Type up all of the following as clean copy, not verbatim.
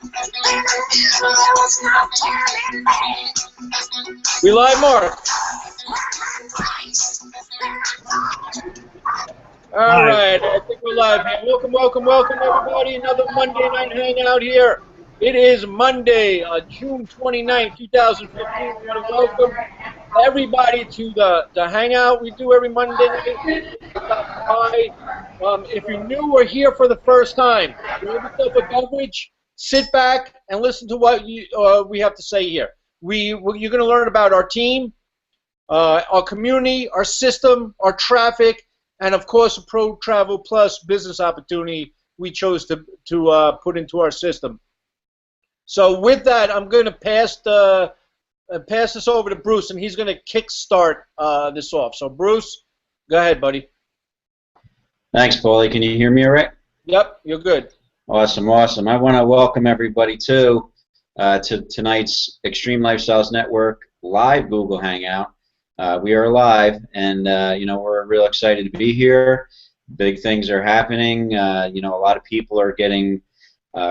We live, Mark. All right, I think we're live here. Welcome, everybody. Another Monday night hangout here. It is Monday, June 29th, 2015. We want to welcome everybody to the hangout we do every Monday night. If you're new or here for the first time, grab yourself a beverage, sit back, and listen to what we have to say here. You're going to learn about our team, our community, our system, our traffic, and of course, a Pro Travel Plus business opportunity we chose to put into our system. So with that, I'm going to pass this over to Bruce, and he's going to kickstart this off. So Bruce, go ahead, buddy. Thanks, Paulie. Can you hear me all right? Yep, you're good. Awesome. I want to welcome everybody to tonight's Extreme Lifestyles Network live Google Hangout. We are live, and we're real excited to be here. Big things are happening. A lot of people are getting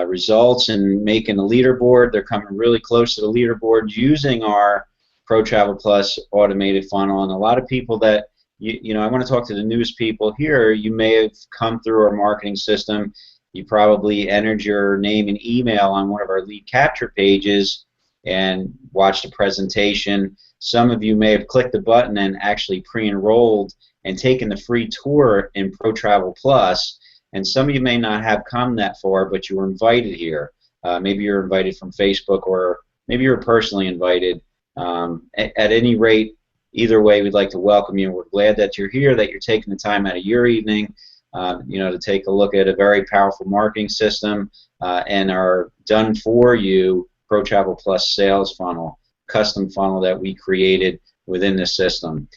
results and making a leaderboard. They're coming really close to the leaderboard using our Pro Travel Plus automated funnel. And a lot of people that I want to talk to the newest people here. You may have come through our marketing system. You probably entered your name and email on one of our lead capture pages and watched a presentation. Some of you may have clicked the button and actually pre-enrolled and taken the free tour in Pro Travel Plus. And some of you may not have come that far, but you were invited here. Maybe you're invited from Facebook, or maybe you're personally invited. At any rate, either way, we'd like to welcome you. We're glad that you're here, that you're taking the time out of your evening, to take a look at a very powerful marketing system and our done-for-you Pro Travel Plus sales funnel, custom funnel that we created within the system.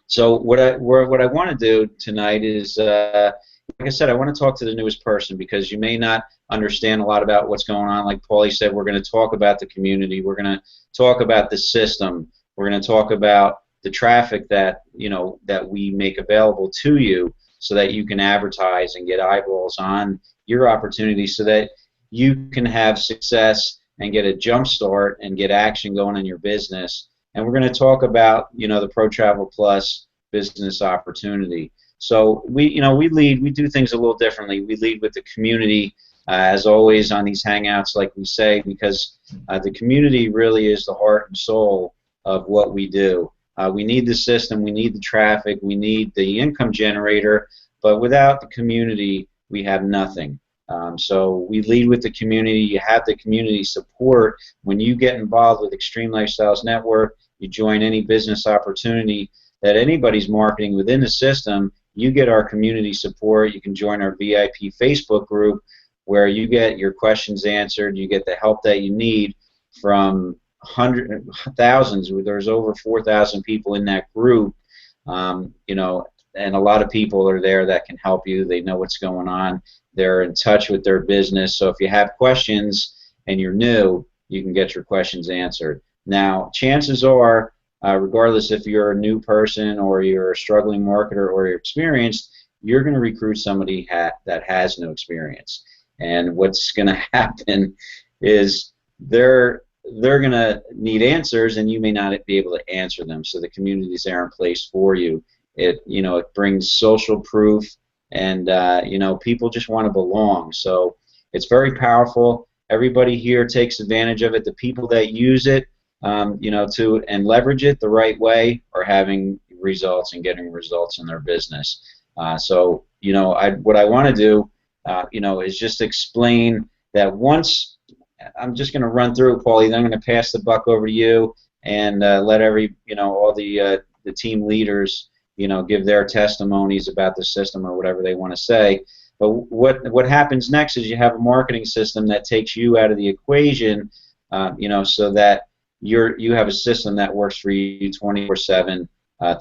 So what I want to do tonight is, like I said, I want to talk to the newest person, because you may not understand a lot about what's going on. Like Paulie said, we're going to talk about the community. We're going to talk about the system. We're going to talk about the traffic that that we make available to you, so that you can advertise and get eyeballs on your opportunity, so that you can have success and get a jump start and get action going in your business. And we're going to talk about the Pro Travel Plus business opportunity. So we do things a little differently. We lead with the community, as always on these hangouts, like we say, because the community really is the heart and soul of what we do. We need the system, we need the traffic, we need the income generator, but without the community, we have nothing. So we lead with the community. You have the community support. When you get involved with Extreme Lifestyles Network, you join any business opportunity that anybody's marketing within the system, you get our community support. You can join our VIP Facebook group, where you get your questions answered. You get the help that you need from thousands. There's over 4,000 people in that group, and a lot of people are there that can help you. They know what's going on. They're in touch with their business. So if you have questions and you're new, you can get your questions answered. Now, chances are, regardless if you're a new person or you're a struggling marketer or you're experienced, you're going to recruit somebody that has no experience. And what's going to happen is they're going to need answers, and you may not be able to answer them. So the community's there in place for you. It brings social proof, and people just want to belong. So it's very powerful. Everybody here takes advantage of it. The people that use it, and leverage it the right way, are having results and getting results in their business. So what I want to do, is just explain that once. I'm just going to run through it, Paulie. Then I'm going to pass the buck over to you and let all the team leaders, give their testimonies about the system or whatever they want to say. But what happens next is you have a marketing system that takes you out of the equation, so that you have a system that works for you 24/7,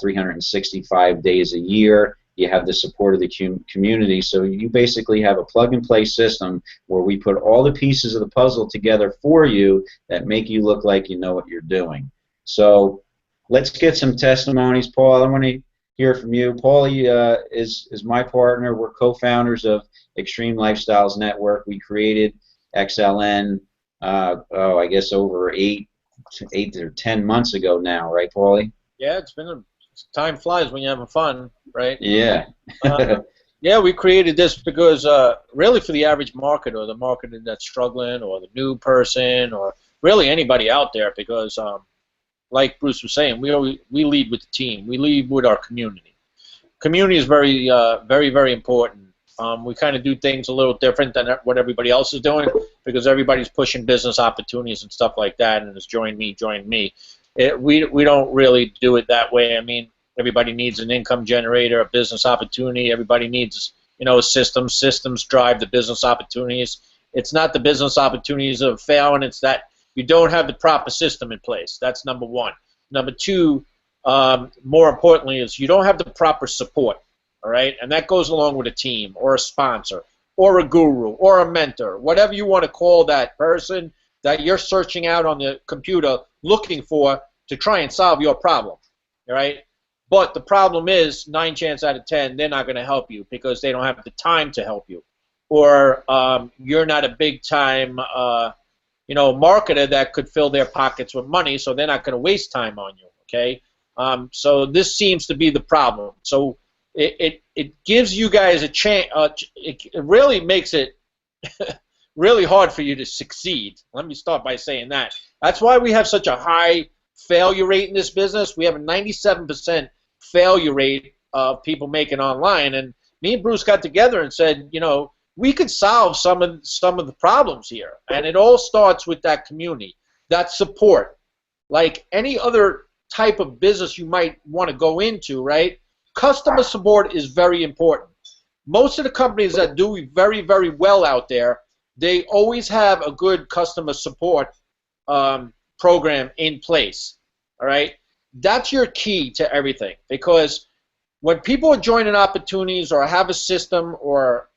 365 days a year. You have the support of the community, so you basically have a plug-and-play system where we put all the pieces of the puzzle together for you that make you look like you know what you're doing. So let's get some testimonies. Paul, I want to hear from you. Paulie is my partner. We're co-founders of Extreme Lifestyles Network. We created XLN, I guess over 8 or 10 months ago now, right, Paulie? Yeah, time flies when you're having fun, right? Yeah. Yeah, we created this because really for the average market or the market that's struggling or the new person or really anybody out there, because like Bruce was saying, we lead with the team. We lead with our community. Community is very important. We kind of do things a little different than what everybody else is doing because everybody's pushing business opportunities and stuff like that, and it's join me, join me. We don't really do it that way. I mean, everybody needs an income generator, a business opportunity. Everybody needs, a system. Systems drive the business opportunities. It's not the business opportunities of failing. It's that you don't have the proper system in place. That's number one. Number two, more importantly, is you don't have the proper support. All right, and that goes along with a team or a sponsor or a guru or a mentor, whatever you want to call that person that you're searching out on the computer looking for to try and solve your problem. All right. But the problem is 9 chances out of 10, they're not going to help you because they don't have the time to help you. Or you're not a big-time, marketer that could fill their pockets with money, so they're not going to waste time on you, okay? So this seems to be the problem. So it gives you guys a chance. It really makes it really hard for you to succeed. Let me start by saying that. That's why we have such a high failure rate in this business. We have a 97% failure rate of people making online, and me and Bruce got together and said, we could solve some of the problems here, and it all starts with that community, that support. Like any other type of business you might want to go into, right? Customer support is very important. Most of the companies that do very, very well out there, they always have a good customer support program in place. All right, that's your key to everything, because when people are joining opportunities or have a system or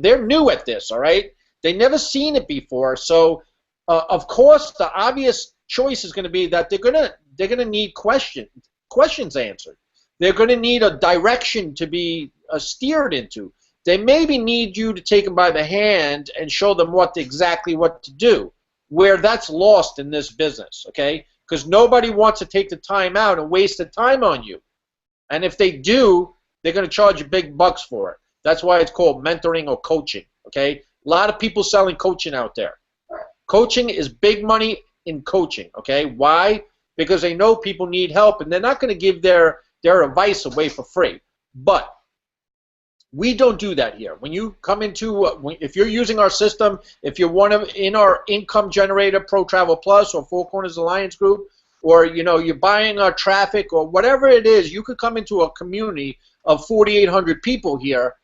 they're new at this, all right, they never seen it before. So of course the obvious choice is going to be that they're gonna need questions answered. They're going to need a direction to be steered into. They maybe need you to take them by the hand and show them exactly what to do, where that's lost in this business, okay? Because nobody wants to take the time out and waste the time on you. And if they do, they're going to charge you big bucks for it. That's why it's called mentoring or coaching, okay? A lot of people selling coaching out there. Coaching is big money in coaching, okay? Why? Because they know people need help, and they're not going to give their advice away for free. But we don't do that here. When you come into, if you're using our system, if you're in our income generator, Pro Travel Plus or Four Corners Alliance Group, or you're buying our traffic or whatever it is, you could come into a community of 4,800 people here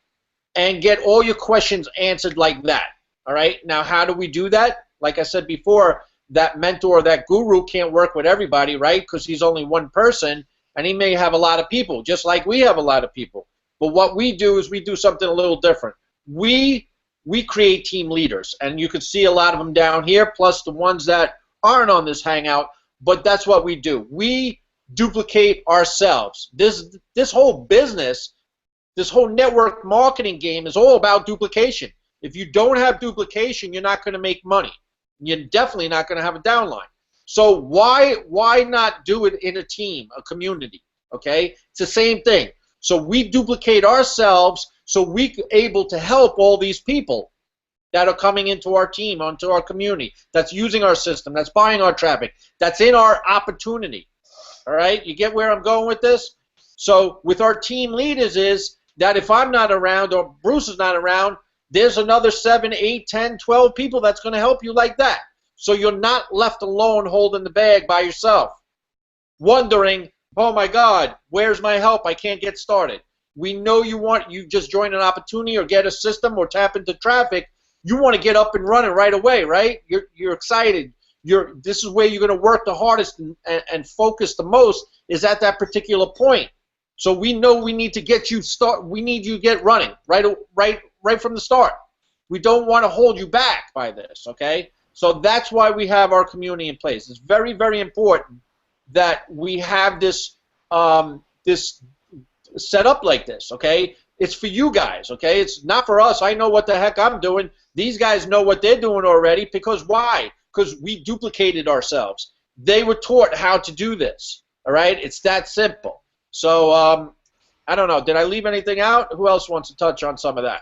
and get all your questions answered like that. All right. Now, how do we do that? Like I said before, that mentor or that guru can't work with everybody, right? Because he's only one person, and he may have a lot of people, just like we have a lot of people. But what we do is we do something a little different. We create team leaders, and you can see a lot of them down here, plus the ones that aren't on this Hangout, but that's what we do. We duplicate ourselves. This whole business, this whole network marketing game is all about duplication. If you don't have duplication, you're not going to make money. You're definitely not going to have a downline. So why not do it in a team, a community, okay? It's the same thing. So we duplicate ourselves so we're able to help all these people that are coming into our team, onto our community, that's using our system, that's buying our traffic, that's in our opportunity. All right? You get where I'm going with this? So with our team leaders is that if I'm not around or Bruce is not around, there's another 7, 8, 10, 12 people that's going to help you like that. So you're not left alone holding the bag by yourself, wondering, oh my God, where's my help? I can't get started. We know you just join an opportunity or get a system or tap into traffic. You want to get up and running right away, right? You're excited. This is where you're going to work the hardest and focus the most is at that particular point. So we know we need to get you we need you to get running right from the start. We don't want to hold you back by this, okay? So that's why we have our community in place. It's very, very important that we have this this set up like this, okay? It's for you guys, okay? It's not for us. I know what the heck I'm doing. These guys know what they're doing already, because why? Because we duplicated ourselves. They were taught how to do this, all right? It's that simple. So I don't know. Did I leave anything out? Who else wants to touch on some of that?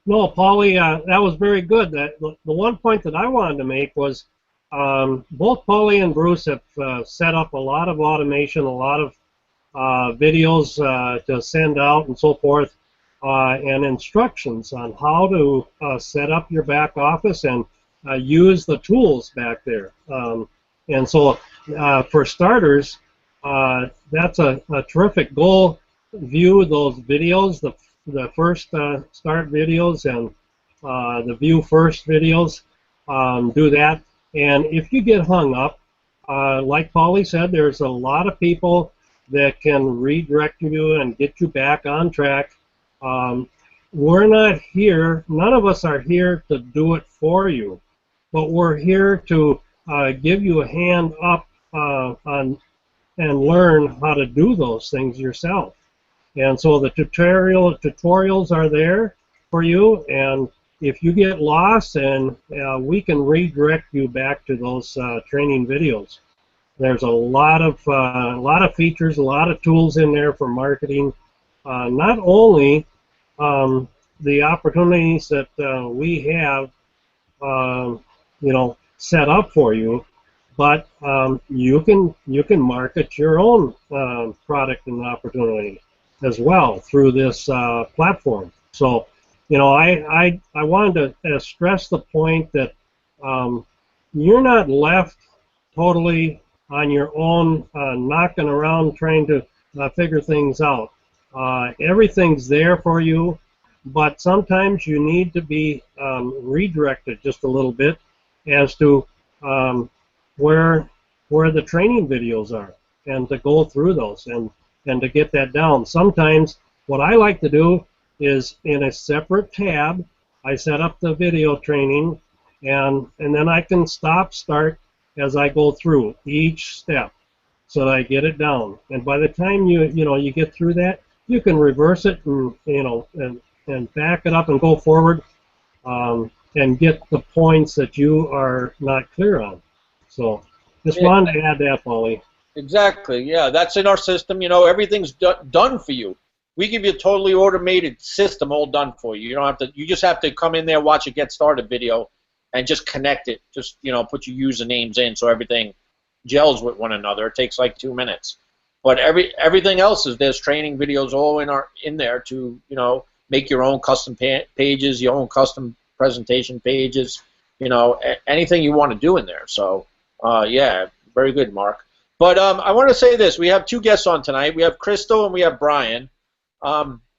No, Paulie, that was very good. The one point that I wanted to make was both Paulie and Bruce have set up a lot of automation, a lot of videos to send out and so forth, and instructions on how to set up your back office and use the tools back there. And so for starters, that's a terrific goal. View those videos, the first start videos and the view first videos. Do that. And if you get hung up, like Paulie said, there's a lot of people that can redirect you and get you back on track. We're not here, none of us are here to do it for you, but we're here to give you a hand up on and learn how to do those things yourself. And so the tutorials are there for you, and if you get lost, and we can redirect you back to those training videos. There's a lot of features, a lot of tools in there for marketing. Not only the opportunities that we have, set up for you, but you can market your own product and opportunity as well through this platform. So, I wanted to stress the point that you're not left totally on your own, knocking around trying to figure things out. Everything's there for you, but sometimes you need to be redirected just a little bit as to where the training videos are, and to go through those and to get that down. Sometimes what I like to do is, in a separate tab, I set up the video training, and then I can start as I go through each step so that I get it down. And by the time you get through that, you can reverse it and back it up and go forward, and get the points that you are not clear on. So just wanted to add that, Paulie. Exactly. Yeah, that's in our system. Everything's done for you. We give you a totally automated system, all done for you. You don't have to. You just have to come in there, watch a get started video, and just connect it. Just put your usernames in so everything gels with one another. It takes like 2 minutes. But everything else there's training videos all in there to make your own custom pages, your own custom presentation pages. Anything you want to do in there. So yeah, very good, Mark. But I want to say this. We have 2 guests on tonight. We have Crystal and we have Brian.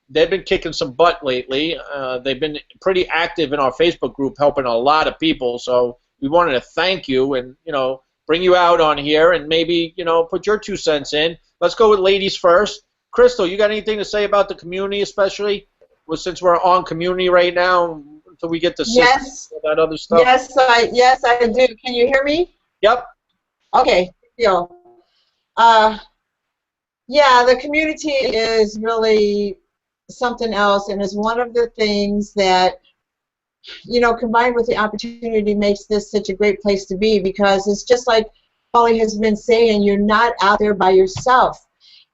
They've been kicking some butt lately. They've been pretty active in our Facebook group, helping a lot of people. So we wanted to thank you and bring you out on here and maybe put your 2 cents in. Let's go with ladies first. Crystal, you got anything to say about the community, especially since we're on community right now, until we get to that other stuff? Yes, I do. Can you hear me? Yep. Okay. Yeah, the community is really something else, and is one of the things that, combined with the opportunity, makes this such a great place to be, because it's just like Paulie has been saying, you're not out there by yourself,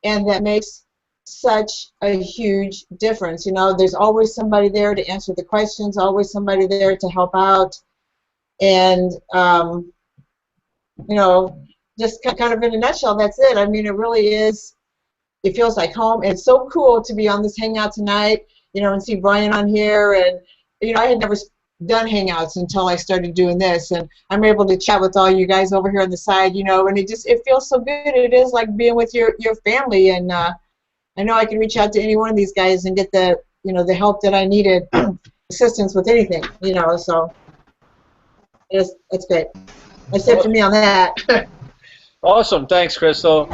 and that makes such a huge difference. There's always somebody there to answer the questions, always somebody there to help out, and just kind of in a nutshell, that's it. I mean, it really is. It feels like home. And it's so cool to be on this Hangout tonight, and see Brian on here. And, I had never done Hangouts until I started doing this. And I'm able to chat with all you guys over here on the side, and it feels so good. It is like being with your family. And I know I can reach out to any one of these guys and get the, the help that I needed, assistance with anything, so it's great. That's it for me on that. Awesome, thanks, Crystal.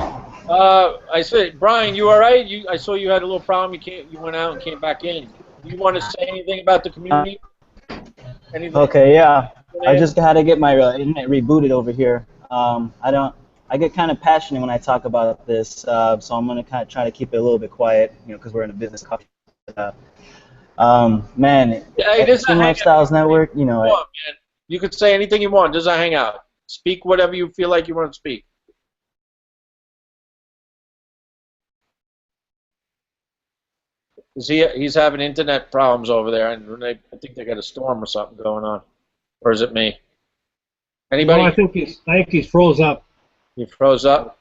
I said, Brian, you all right? I saw you had a little problem. You went out and came back in. Do you want to say anything about the community? Anything? Okay, yeah. I just had to get my internet rebooted over here. I get kind of passionate when I talk about this, so I'm gonna kind of try to keep it a little bit quiet, because we're in a business coffee Man, Yeah, it is a Extreme hangout. Lifestyles Network, you know, Man. You could say anything you want. This is a hangout. Speak whatever you feel like you want to speak. He's having internet problems over there, and I think they got a storm or something going on. Or is it me? Anybody? No, I think he's froze up. He froze up.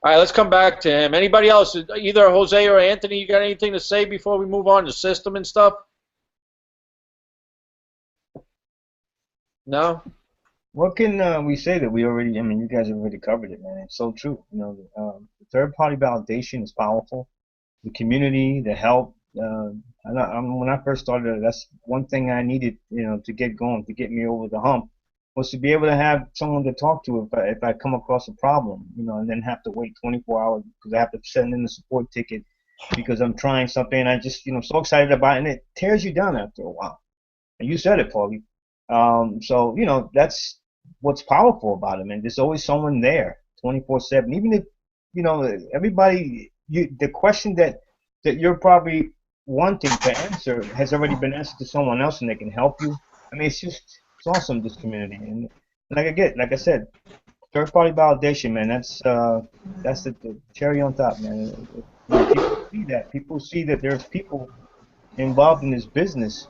All right, let's come back to him. Anybody else? Either Jose or Anthony, you got anything to say before we move on to system and stuff? No? What can we say that we already? I mean, you guys have already covered it, man. It's so true. You know, the third-party validation is powerful. The community, the help. When I first started, that's one thing I needed, you know, to get going, to get me over the hump, was to be able to have someone to talk to if I come across a problem, you know, and then have to wait 24 hours because I have to send in a support ticket because I'm trying something and I just, you know, so excited about it, and it tears you down after a while. And you said it, Paulie. So, you know, that's what's powerful about it, man. There's always someone there 24/7. Even if, you know, everybody, the question that you're probably wanting to answer has already been answered to someone else and they can help you. I mean, it's awesome, this community. And like I said, third-party validation, man, that's the cherry on top, man. People see that. People see that there's people involved in this business,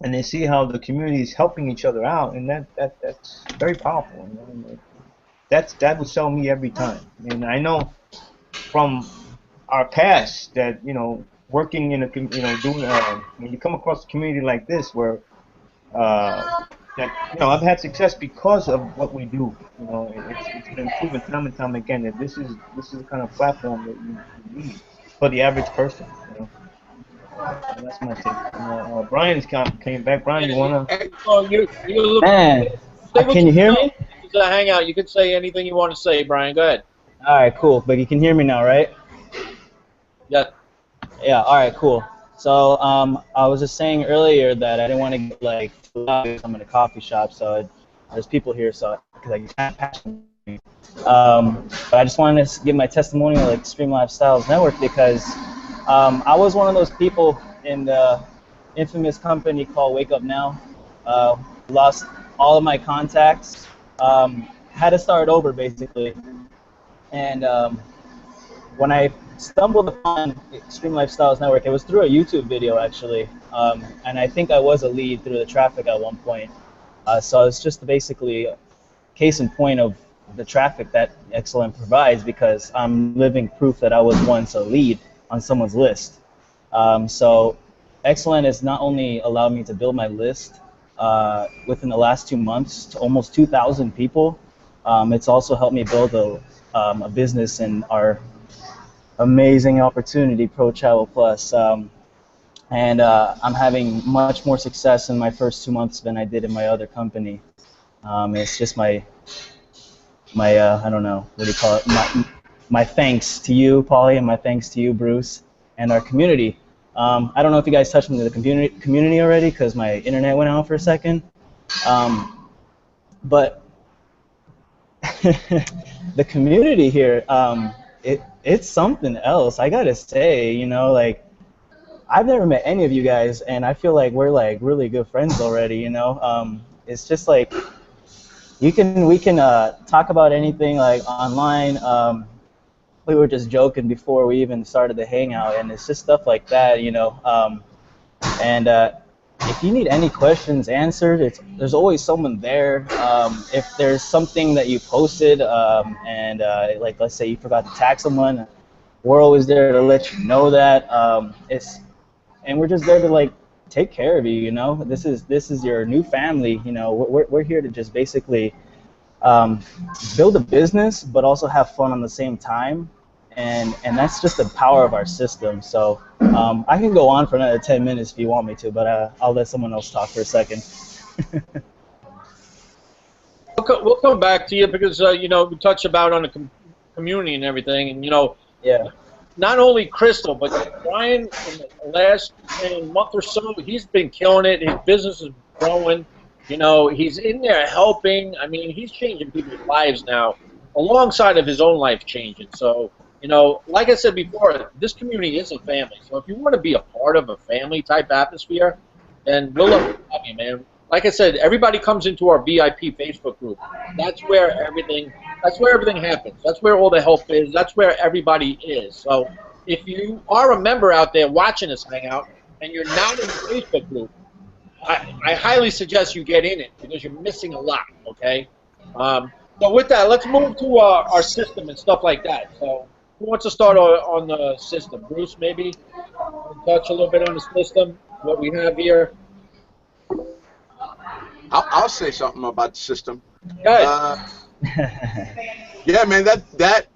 and they see how the community is helping each other out, and that's very powerful. You know? That would sell me every time. And I know from our past that, you know, working in a, you know, doing when you come across a community like this where that, you know, I've had success because of what we do. You know, it's been proven time and time again that this is the kind of platform that you need for the average person. You know, and that's my take. Brian's came back. Brian, you wanna? man, can you hear me? It's a hangout. You can say anything you want to say, Brian. Go ahead. All right, cool. But you can hear me now, right? Yeah. Yeah. All right, cool. So I was just saying earlier that I didn't want to get like too loud because I'm in a coffee shop, so there's people here, so because I can't pass me. But I just wanted to give my testimonial at Xtreme Lifestyles Network because I was one of those people in the infamous company called Wake Up Now. Lost all of my contacts. Had to start over basically, and when I stumbled upon Xtreme Lifestyles Network, it was through a YouTube video actually, and I think I was a lead through the traffic at one point. So it's just basically a case in point of the traffic that XLN provides because I'm living proof that I was once a lead on someone's list. So XLN has not only allowed me to build my list within the last 2 months to almost 2,000 people, it's also helped me build a business in our amazing opportunity, ProTravelPlus, and I'm having much more success in my first 2 months than I did in my other company. It's just my I don't know, what do you call it? My thanks to you, Paulie, and my thanks to you, Bruce, and our community. I don't know if you guys touched on the community already because my internet went out for a second, but the community here, it's something else. I gotta say, you know, like I've never met any of you guys, and I feel like we're like really good friends already. You know, it's just like we can talk about anything like online. We were just joking before we even started the hangout, and it's just stuff like that, you know. And if you need any questions answered, there's always someone there. If there's something that you posted, and like let's say you forgot to tag someone, we're always there to let you know that. And we're just there to like take care of you. You know, this is your new family. You know, we're here to just basically build a business, but also have fun on the same time. And that's just the power of our system. So I can go on for another 10 minutes if you want me to, but I'll let someone else talk for a second. We'll come back to you because you know, we touched about on the community and everything, and you know, yeah. Not only Crystal, but Brian in the last month or so, he's been killing it. His business is growing. You know, he's in there helping. I mean, he's changing people's lives now, alongside of his own life changing. So You know, like I said before, this community is a family. So if you want to be a part of a family-type atmosphere, then we'll love to have you, man. Like I said, everybody comes into our VIP Facebook group. That's where everything happens. That's where all the help is. That's where everybody is. So if you are a member out there watching this Hangout and you're not in the Facebook group, I highly suggest you get in it because you're missing a lot, okay? So with that, let's move to our system and stuff like that. So who wants to start on the system? Bruce, maybe? Touch a little bit on the system, what we have here. I'll say something about the system. Go ahead. Yeah, man, that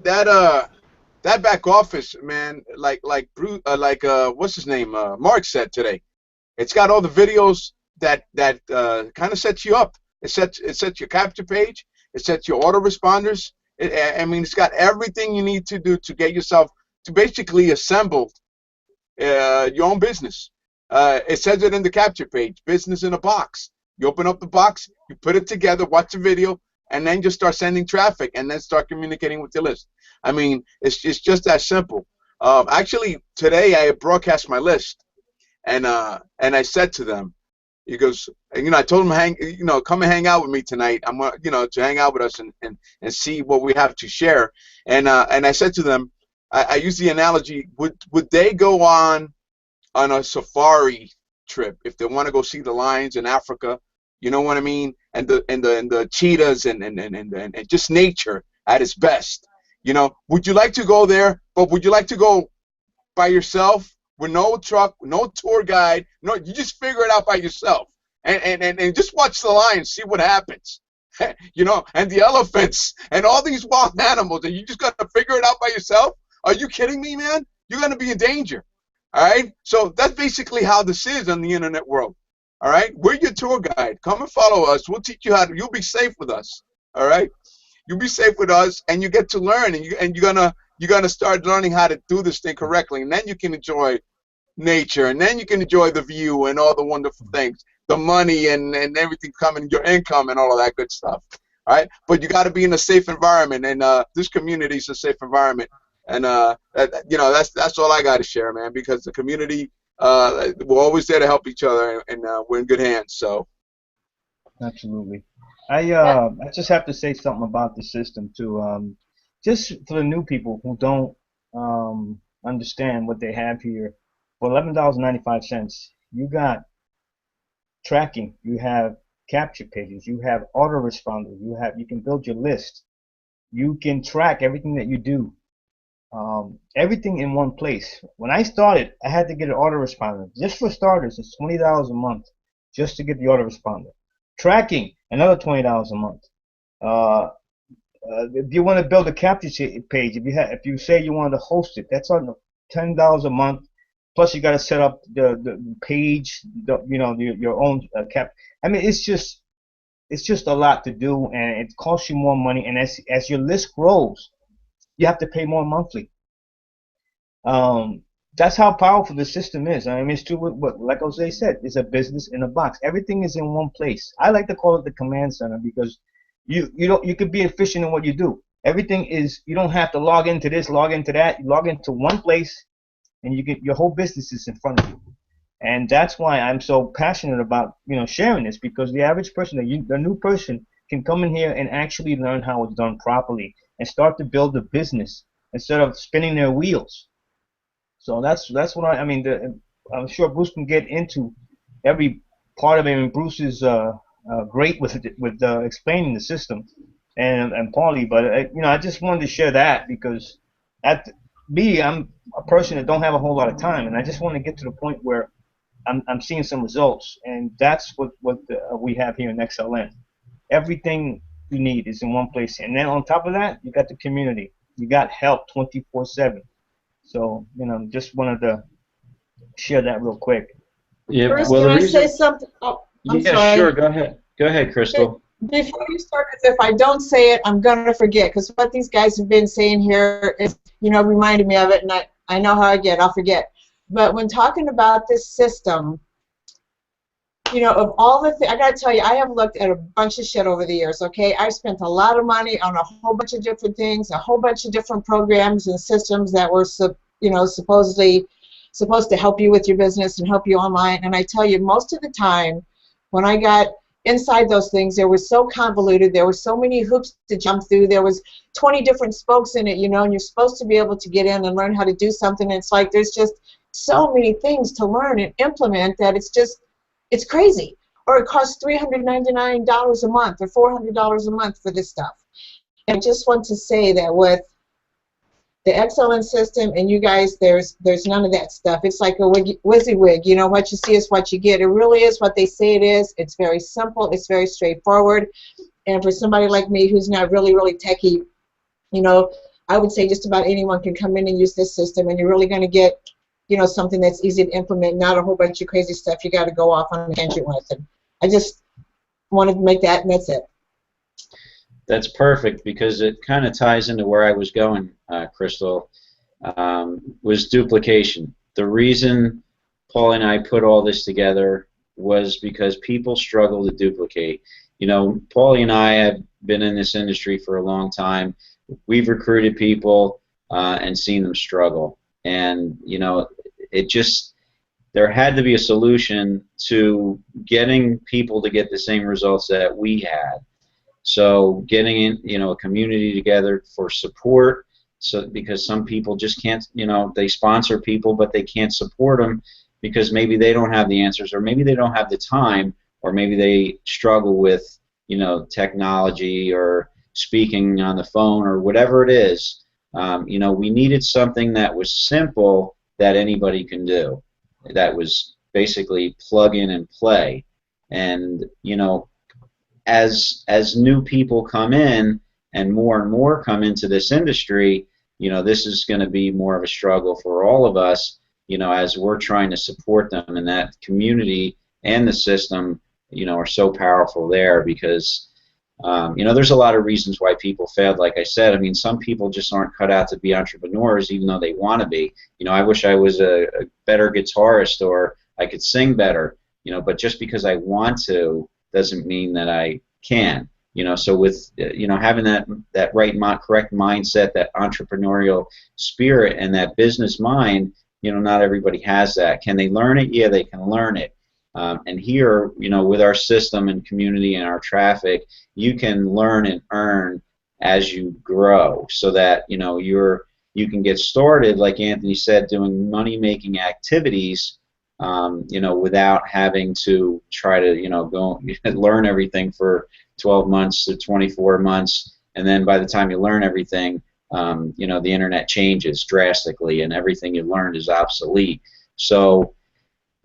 back office, man, like Bruce, what's his name? Mark said today. It's got all the videos that kind of sets you up. It sets your capture page. It sets your autoresponders. I mean, it's got everything you need to do to get yourself to basically assemble your own business. It says it in the capture page, business in a box. You open up the box, you put it together, watch the video, and then just start sending traffic and then start communicating with your list. I mean, it's just that simple. Actually, today I broadcast my list, and I said to them, he goes, I told him, come and hang out with me tonight. I'm to hang out with us and see what we have to share. And I said to them, I use the analogy, would they go on a safari trip if they want to go see the lions in Africa? You know what I mean? And the cheetahs and just nature at its best. Would you like to go there? But would you like to go by yourself with no truck, no tour guide? No, you just figure it out by yourself and just watch the lions, see what happens. And the elephants and all these wild animals, and you just got to figure it out by yourself? Are you kidding me, man? You're going to be in danger. All right? So that's basically how this is in the internet world. All right? We're your tour guide. Come and follow us. We'll teach you you'll be safe with us. All right? You'll be safe with us, and you get to learn, and you're gonna start learning how to do this thing correctly, and then you can enjoy nature, and then you can enjoy the view and all the wonderful things, the money and everything coming, your income and all of that good stuff. All right? But you got to be in a safe environment, and this community is a safe environment. And that's all I got to share, man, because the community, we're always there to help each other, and we're in good hands. So, absolutely. I just have to say something about the system too. Just for the new people who don't understand what they have here, for $11.95, you got tracking, you have capture pages, you have autoresponder, you can build your list, you can track everything that you do. Everything in one place. When I started, I had to get an autoresponder. Just for starters, it's $20 a month just to get the autoresponder. Tracking, another $20 a month. If you want to build a capture page, if you say you want to host it, that's on $10 a month. Plus, you got to set up the page, your own cap. I mean, it's just a lot to do, and it costs you more money. And as your list grows, you have to pay more monthly. That's how powerful the system is. I mean, it's true what like Jose said, it's a business in a box. Everything is in one place. I like to call it the command center because you could be efficient in what you do. Everything is, you don't have to log into this, log into that. You log into one place, and your whole business is in front of you. And that's why I'm so passionate about sharing this, because the average person, the new person, can come in here and actually learn how it's done properly and start to build a business instead of spinning their wheels. So that's what I mean. I'm sure Bruce can get into every part of it, and Bruce is great with explaining the system, and Paulie. But I just wanted to share that because I'm a person that don't have a whole lot of time, and I just want to get to the point where I'm seeing some results, and that's what we have here in XLN. Everything you need is in one place, and then on top of that, you got the community. You got help 24/7. So just wanted to share that real quick. Yeah. Bruce, Well, can the I reason. say something? Oh, I'm Yeah, sorry. sure. Go ahead. Go ahead, Crystal. Before you start, if I don't say it, I'm going to forget, because what these guys have been saying here is, reminded me of it, and I know how I get, I'll forget. But when talking about this system, you know, of all the things, I gotta tell you, I have looked at a bunch of shit over the years, okay? I've spent a lot of money on a whole bunch of different things, a whole bunch of different programs and systems that were, you know, supposed to help you with your business and help you online. And I tell you, most of the time, when I got inside those things, they were so convoluted, there were so many hoops to jump through, there was 20 different spokes in it, you know, and you're supposed to be able to get in and learn how to do something. And it's like there's just so many things to learn and implement that it's crazy. Or it costs $399 a month or $400 a month for this stuff. And I just want to say that with the XLN system and you guys, there's none of that stuff. It's like a WYSIWYG. You know, what you see is what you get. It really is what they say it is. It's very simple. It's very straightforward. And for somebody like me who's not really, really techie, you know, I would say just about anyone can come in and use this system, and you're really going to get, you know, something that's easy to implement, not a whole bunch of crazy stuff you got to go off on a tangent with. And I just wanted to make that, and that's it. That's perfect, because it kind of ties into where I was going, Crystal, was duplication. The reason Paul and I put all this together was because people struggle to duplicate. You know, Paulie and I have been in this industry for a long time. We've recruited people and seen them struggle. And, you know, it just, there had to be a solution to getting people to get the same results that we had. So getting in, you know, a community together for support, so because some people just can't, you know, they sponsor people but they can't support them because maybe they don't have the answers, or maybe they don't have the time, or maybe they struggle with, you know, technology or speaking on the phone or whatever it is. You know, we needed something that was simple that anybody can do, that was basically plug in and play. And, you know, as new people come in and more come into this industry, you know, this is going to be more of a struggle for all of us, you know, as we're trying to support them. And that community and the system, you know, are so powerful there because, you know, there's a lot of reasons why people failed. Like I said, I mean, some people just aren't cut out to be entrepreneurs even though they want to be. You know, I wish I was a better guitarist or I could sing better, you know, but just because I want to doesn't mean that I can, you know. So with, you know, having that correct mindset, that entrepreneurial spirit, and that business mind, you know, not everybody has that. Can they learn it? Yeah, they can learn it. And here, you know, with our system and community and our traffic, you can learn and earn as you grow, so that, you know, you can get started, like Anthony said, doing money-making activities. You know, without having to try to, you know, go learn everything for 12 months to 24 months, and then by the time you learn everything, you know, the internet changes drastically and everything you learned is obsolete. So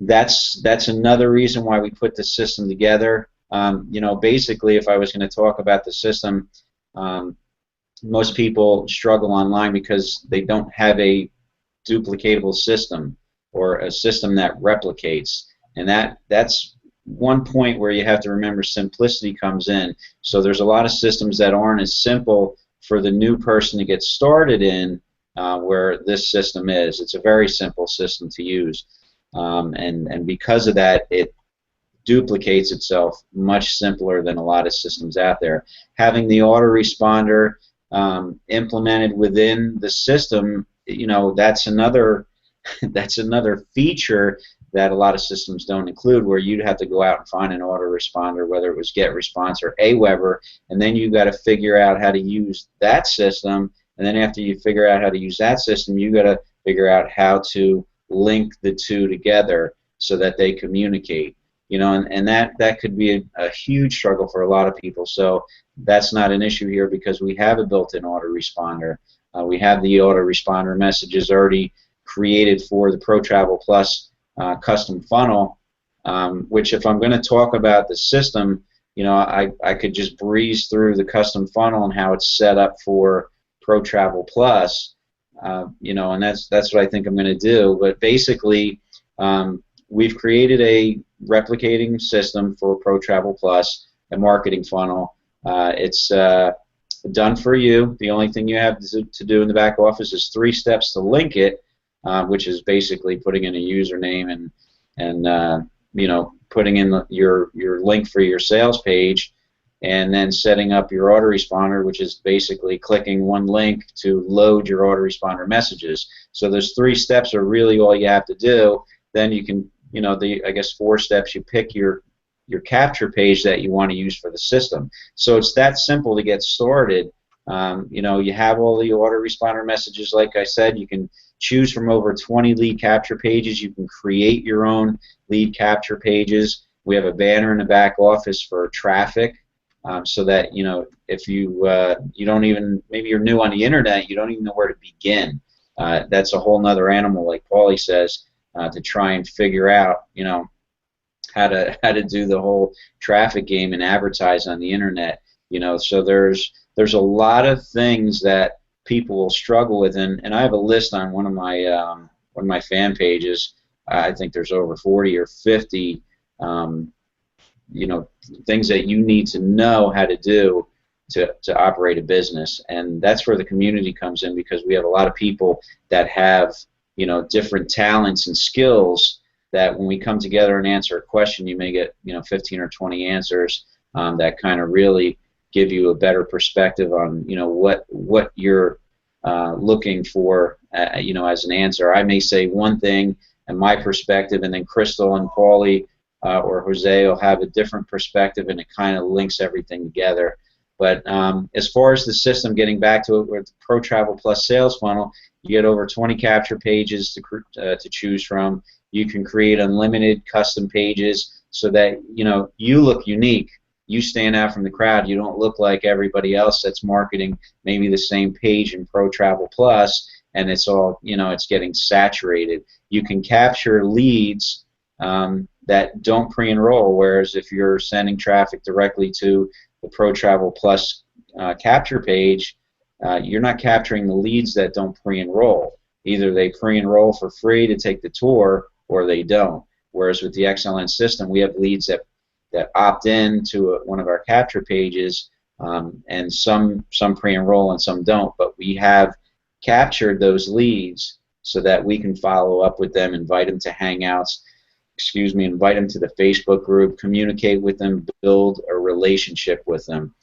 that's another reason why we put the system together. You know, basically, if I was going to talk about the system, most people struggle online because they don't have a duplicatable system, or a system that replicates. And that's one point where you have to remember simplicity comes in. So there's a lot of systems that aren't as simple for the new person to get started in, where this system is. It's a very simple system to use. And because of that, it duplicates itself much simpler than a lot of systems out there. Having the autoresponder implemented within the system, you know, that's another feature that a lot of systems don't include, where you'd have to go out and find an autoresponder, whether it was GetResponse or Aweber, and then you got to figure out how to use that system, and then after you figure out how to use that system, you got to figure out how to link the two together so that they communicate. You know, and that could be a huge struggle for a lot of people. So that's not an issue here because we have a built-in autoresponder. We have the autoresponder messages already created for the ProTravelPlus custom funnel, which, if I'm going to talk about the system, you know, I could just breeze through the custom funnel and how it's set up for ProTravelPlus, you know, and that's what I think I'm going to do. But basically, we've created a replicating system for ProTravelPlus, a marketing funnel. It's done for you. The only thing you have to do in the back office is 3 steps to link it, which is basically putting in a username and you know, putting in your link for your sales page, and then setting up your autoresponder, which is basically clicking one link to load your autoresponder messages. So those 3 steps are really all you have to do. Then you can, I guess 4 steps, you pick your capture page that you want to use for the system. So it's that simple to get started. You have all the autoresponder messages, like I said. You can choose from over 20 lead capture pages. You can create your own lead capture pages. We have a banner in the back office for traffic. So that if you don't even, maybe you're new on the internet, you don't even know where to begin. That's a whole nother animal, like Paulie says, to try and figure out how to do the whole traffic game and advertise on the internet. So there's a lot of things that people will struggle with, and I have a list on one of my fan pages. I think there's over 40 or 50. Things that you need to know how to do to operate a business, and that's where the community comes in, because we have a lot of people that have different talents and skills that when we come together and answer a question, you may get 15 or 20 answers that kind of really give you a better perspective on what you're looking for as an answer. I may say one thing and my perspective, and then Crystal and Paulie or Jose will have a different perspective, and it kind of links everything together. But as far as the system, getting back to it, with the ProTravelPlus sales funnel, you get over 20 capture pages to choose from. You can create unlimited custom pages so that you look unique. You stand out from the crowd. You don't look like everybody else that's marketing maybe the same page in ProTravelPlus, and it's all it's getting saturated. You can capture leads that don't pre-enroll, whereas if you're sending traffic directly to the ProTravelPlus capture page, you're not capturing the leads that don't pre-enroll. Either they pre-enroll for free to take the tour, or they don't. Whereas with the XLN system, we have leads that opt in to one of our capture pages, and some pre-enroll and some don't, but we have captured those leads so that we can follow up with them, invite them to Hangouts, invite them to the Facebook group, communicate with them, build a relationship with them.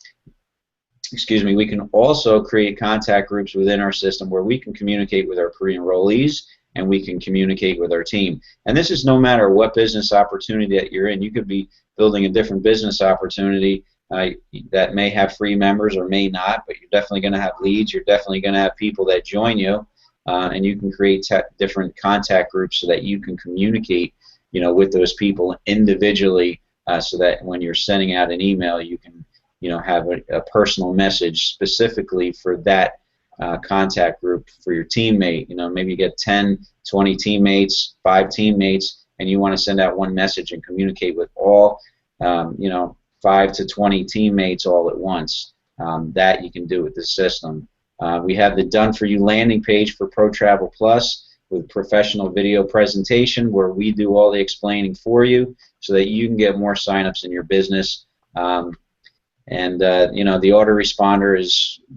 We can also create contact groups within our system where we can communicate with our pre-enrollees, and we can communicate with our team. And this is no matter what business opportunity that you're in. You could be building a different business opportunity that may have free members or may not, but you're definitely going to have leads. You're definitely going to have people that join you, and you can create different contact groups so that you can communicate with those people individually, so that when you're sending out an email, you can have a personal message specifically for that contact group for your teammate. Maybe you get 10, 20 teammates, 5 teammates, and you want to send out one message and communicate with all 5 to 20 teammates all at once. That you can do with the system. We have the Done For You landing page for ProTravelPlus with professional video presentation, where we do all the explaining for you so that you can get more signups in your business. The autoresponder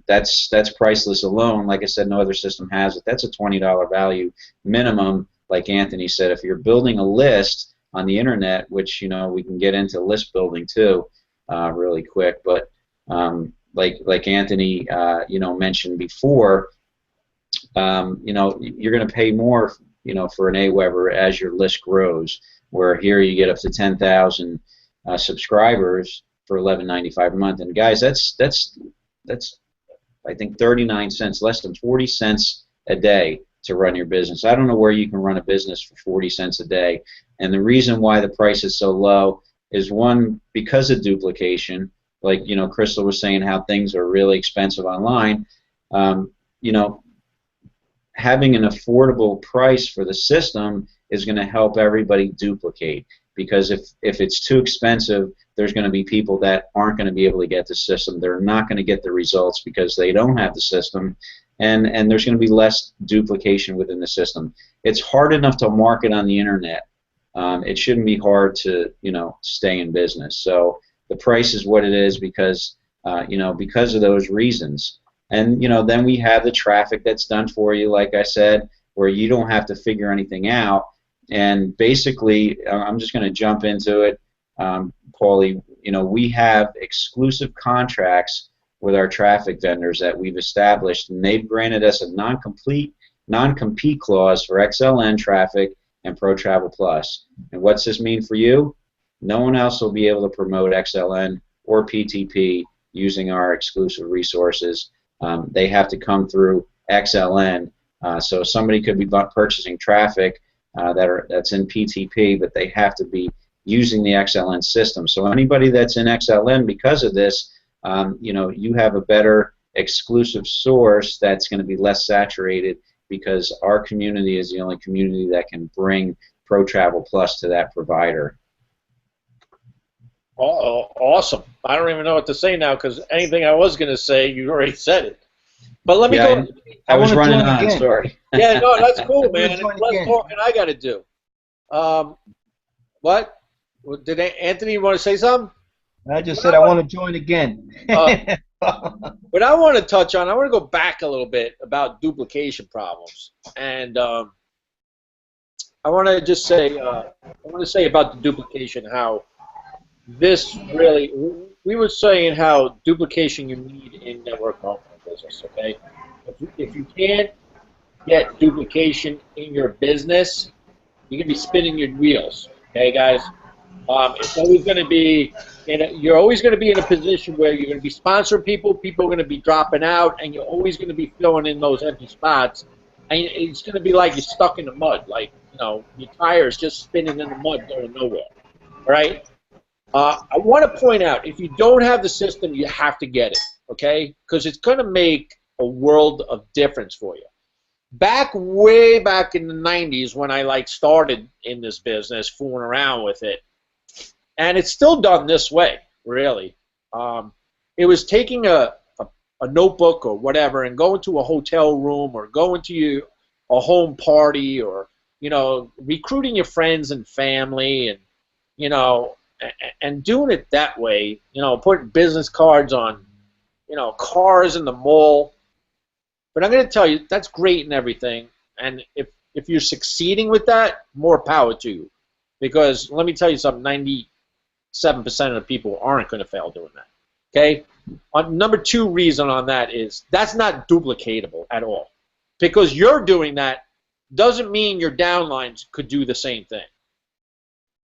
that's priceless alone. Like I said, no other system has it. That's a $20 value minimum. Like Anthony said, if you're building a list on the internet, which we can get into list building too, really quick. But like Anthony mentioned before, you're going to pay more for an AWeber as your list grows. Where here you get up to 10,000 subscribers for $11.95 a month, and guys, that's I think 39 cents, less than 40 cents a day to run your business. I don't know where you can run a business for 40 cents a day, and the reason why the price is so low is, one, because of duplication. Like Crystal was saying, how things are really expensive online. Having an affordable price for the system is going to help everybody duplicate, because if it's too expensive, there's going to be people that aren't going to be able to get the system. They're not going to get the results because they don't have the system, and there's going to be less duplication within the system. It's hard enough to market on the internet. It shouldn't be hard to stay in business. So the price is what it is because because of those reasons. And then we have the traffic that's done for you, like I said, where you don't have to figure anything out. And basically, I'm just going to jump into it, Paulie. We have exclusive contracts with our traffic vendors that we've established, and they've granted us a non-compete clause for XLN traffic and ProTravelPlus. And what's this mean for you? No one else will be able to promote XLN or PTP using our exclusive resources. They have to come through XLN. So somebody could be purchasing traffic that's in PTP, but they have to be using the XLN system. So anybody that's in XLN, because of this, you have a better exclusive source that's going to be less saturated, because our community is the only community that can bring ProTravelPlus to that provider. Oh, awesome. I don't even know what to say now, because anything I was going to say, you already said it. But let me go. I was running on, sorry. Yeah, no, that's cool, man. Less talking I got to do. What? Did Anthony want to say something? I just said I want to join again. What I want to touch on, I want to go back a little bit about duplication problems, and I want to just say, about the duplication, how this really, we were saying how duplication you need in network marketing business. Okay, if you can't get duplication in your business, you're gonna be spinning your wheels. Okay, guys. It's always going to be, you're always going to be in a position where you're going to be sponsoring people. People are going to be dropping out, and you're always going to be filling in those empty spots. And it's going to be like you're stuck in the mud, like your tires just spinning in the mud going nowhere. All right. I want to point out, if you don't have the system, you have to get it. Okay, because it's going to make a world of difference for you. Way back in the 90s, when I started in this business, fooling around with it. And it's still done this way, really. It was taking a notebook or whatever and going to a hotel room or going to a home party, or recruiting your friends and family, and doing it that way. Putting business cards on cars in the mall. But I'm going to tell you, that's great and everything. And if you're succeeding with that, more power to you. Because let me tell you something, 97% of the people aren't going to fail doing that. Okay? Number two reason on that is that's not duplicatable at all. Because you're doing that doesn't mean your downlines could do the same thing.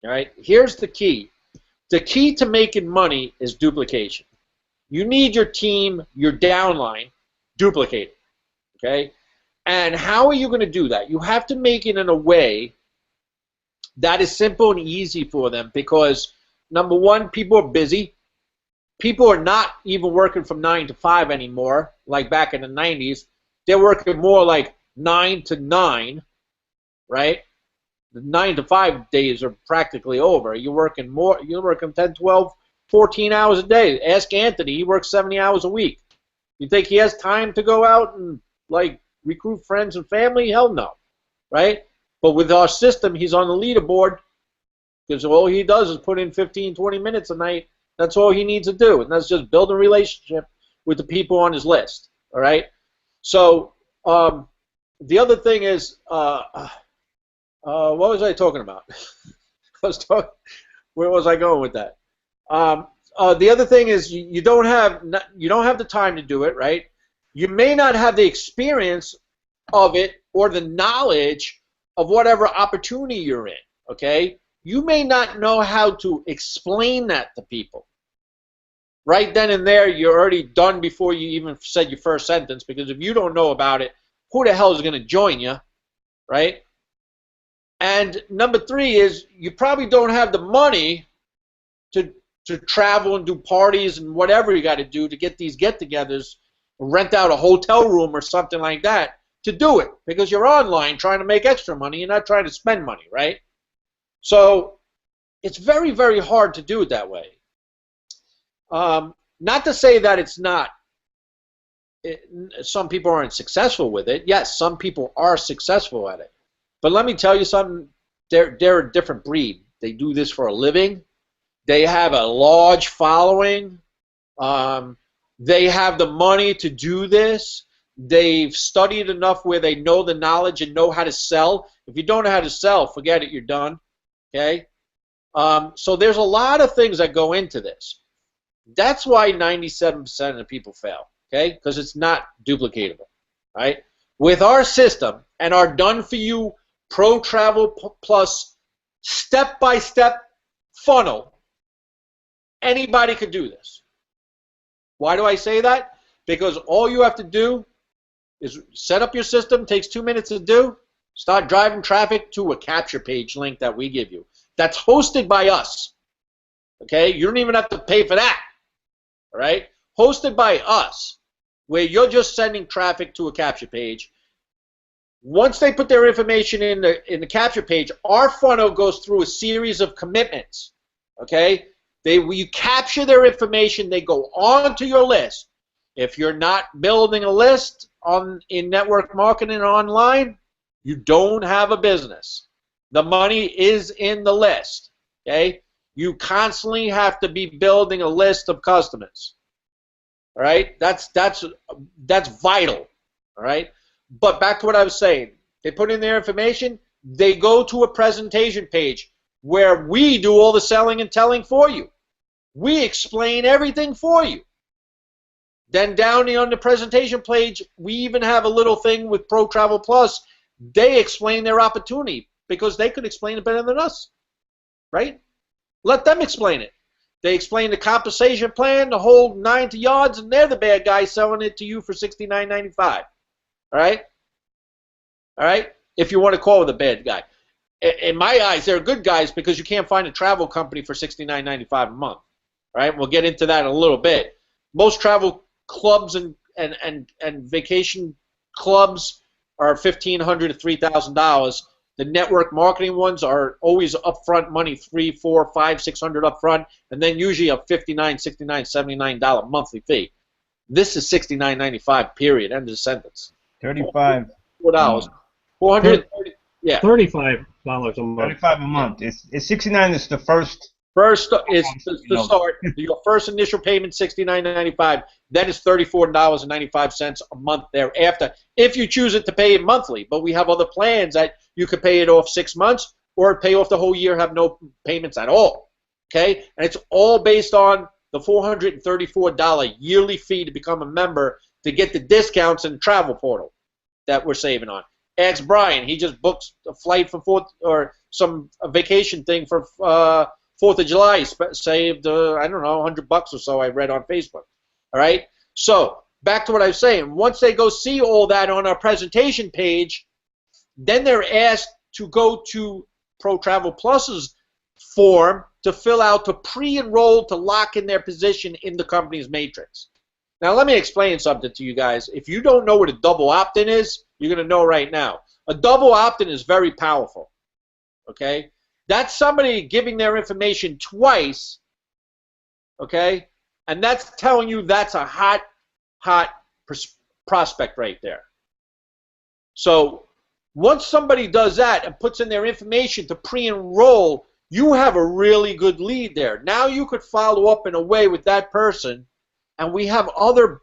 All right? Here's the key. The key to making money is duplication. You need your team, your downline, duplicated. Okay? And how are you going to do that? You have to make it in a way that is simple and easy for them, because number one, people are busy. People are not even working from 9 to 5 anymore, like back in the 90s. They're working more like 9 to 9, right? The 9 to 5 days are practically over. You're working more. You're working 10, 12, 14 hours a day. Ask Anthony. He works 70 hours a week. You think he has time to go out and recruit friends and family? Hell no, right? But with our system, he's on the leaderboard, because all he does is put in 15, 20 minutes a night. That's all he needs to do, and that's just build a relationship with the people on his list, all right? So the other thing is, what was I talking about? Where was I going with that? The other thing is you don't have the time to do it, right? You may not have the experience of it or the knowledge of whatever opportunity you're in, okay? You may not know how to explain that to people. Right then and there, you're already done before you even said your first sentence, because if you don't know about it, who the hell is going to join you, right? And number three is you probably don't have the money to travel and do parties and whatever you got to do to get these get-togethers, rent out a hotel room or something like that to do it, because you're online trying to make extra money. You're not trying to spend money, right? So it's very, very hard to do it that way. Not to say that it's not. Some people aren't successful with it. Yes, some people are successful at it. But let me tell you something. They're a different breed. They do this for a living. They have a large following. They have the money to do this. They've studied enough where they know the knowledge and know how to sell. If you don't know how to sell, forget it, you're done. Okay? So there's a lot of things that go into this. That's why 97% of the people fail, okay? Because it's not duplicatable, right? With our system and our done-for-you Pro Travel Plus step-by-step funnel, anybody could do this. Why do I say that? Because all you have to do is set up your system, takes 2 minutes to do, start driving traffic to a capture page link that we give you. That's hosted by us, okay? You don't even have to pay for that, all right? Hosted by us, where you're just sending traffic to a capture page. Once they put their information in the capture page, our funnel goes through a series of commitments, okay? You capture their information, they go on to your list. If you're not building a list in network marketing online, you don't have a business. The money is in the list, okay? You constantly have to be building a list of customers, all right? That's vital, all right? But back to what I was saying. They put in their information. They go to a presentation page where we do all the selling and telling for you. We explain everything for you. Then down on the presentation page, we even have a little thing with Pro Travel Plus. They explain their opportunity because they could explain it better than us, right? Let them explain it. They explain the compensation plan, the whole 9 yards, and they're the bad guy selling it to you for $69.95. All right? All right? If you want to call it a bad guy. In my eyes, they're good guys because you can't find a travel company for $69.95 a month. All right? We'll get into that in a little bit. Most travel clubs and vacation clubs are $1,500 to $3,000. The network marketing ones are always upfront money, $300, $400, $500, $600 upfront, and then usually a $59, $69, $79 monthly fee. This is $69.95. Period. End of sentence. $35. $4. $430. Yeah. $35 a month. $35 a month. It's 69 is the first. First is the start. Your first initial payment, $69.95. Then it's $34.95 a month thereafter, if you choose it to pay it monthly. But we have other plans that you could pay it off 6 months or pay off the whole year, have no payments at all. Okay, and it's all based on the $434 yearly fee to become a member to get the discounts in the travel portal that we're saving on. Ask Brian. He just booked a flight for a vacation thing for 4th of July. He saved, I don't know, $100 or so, I read on Facebook. All right? So, back to what I was saying. Once they go see all that on our presentation page, then they're asked to go to Pro Travel Plus's form to fill out to pre-enroll to lock in their position in the company's matrix. Now, let me explain something to you guys. If you don't know what a double opt-in is, you're going to know right now. A double opt-in is very powerful. Okay? That's somebody giving their information twice, okay? And that's telling you that's a hot prospect right there. So once somebody does that and puts in their information to pre-enroll, you have a really good lead there. Now you could follow up in a way with that person, and we have other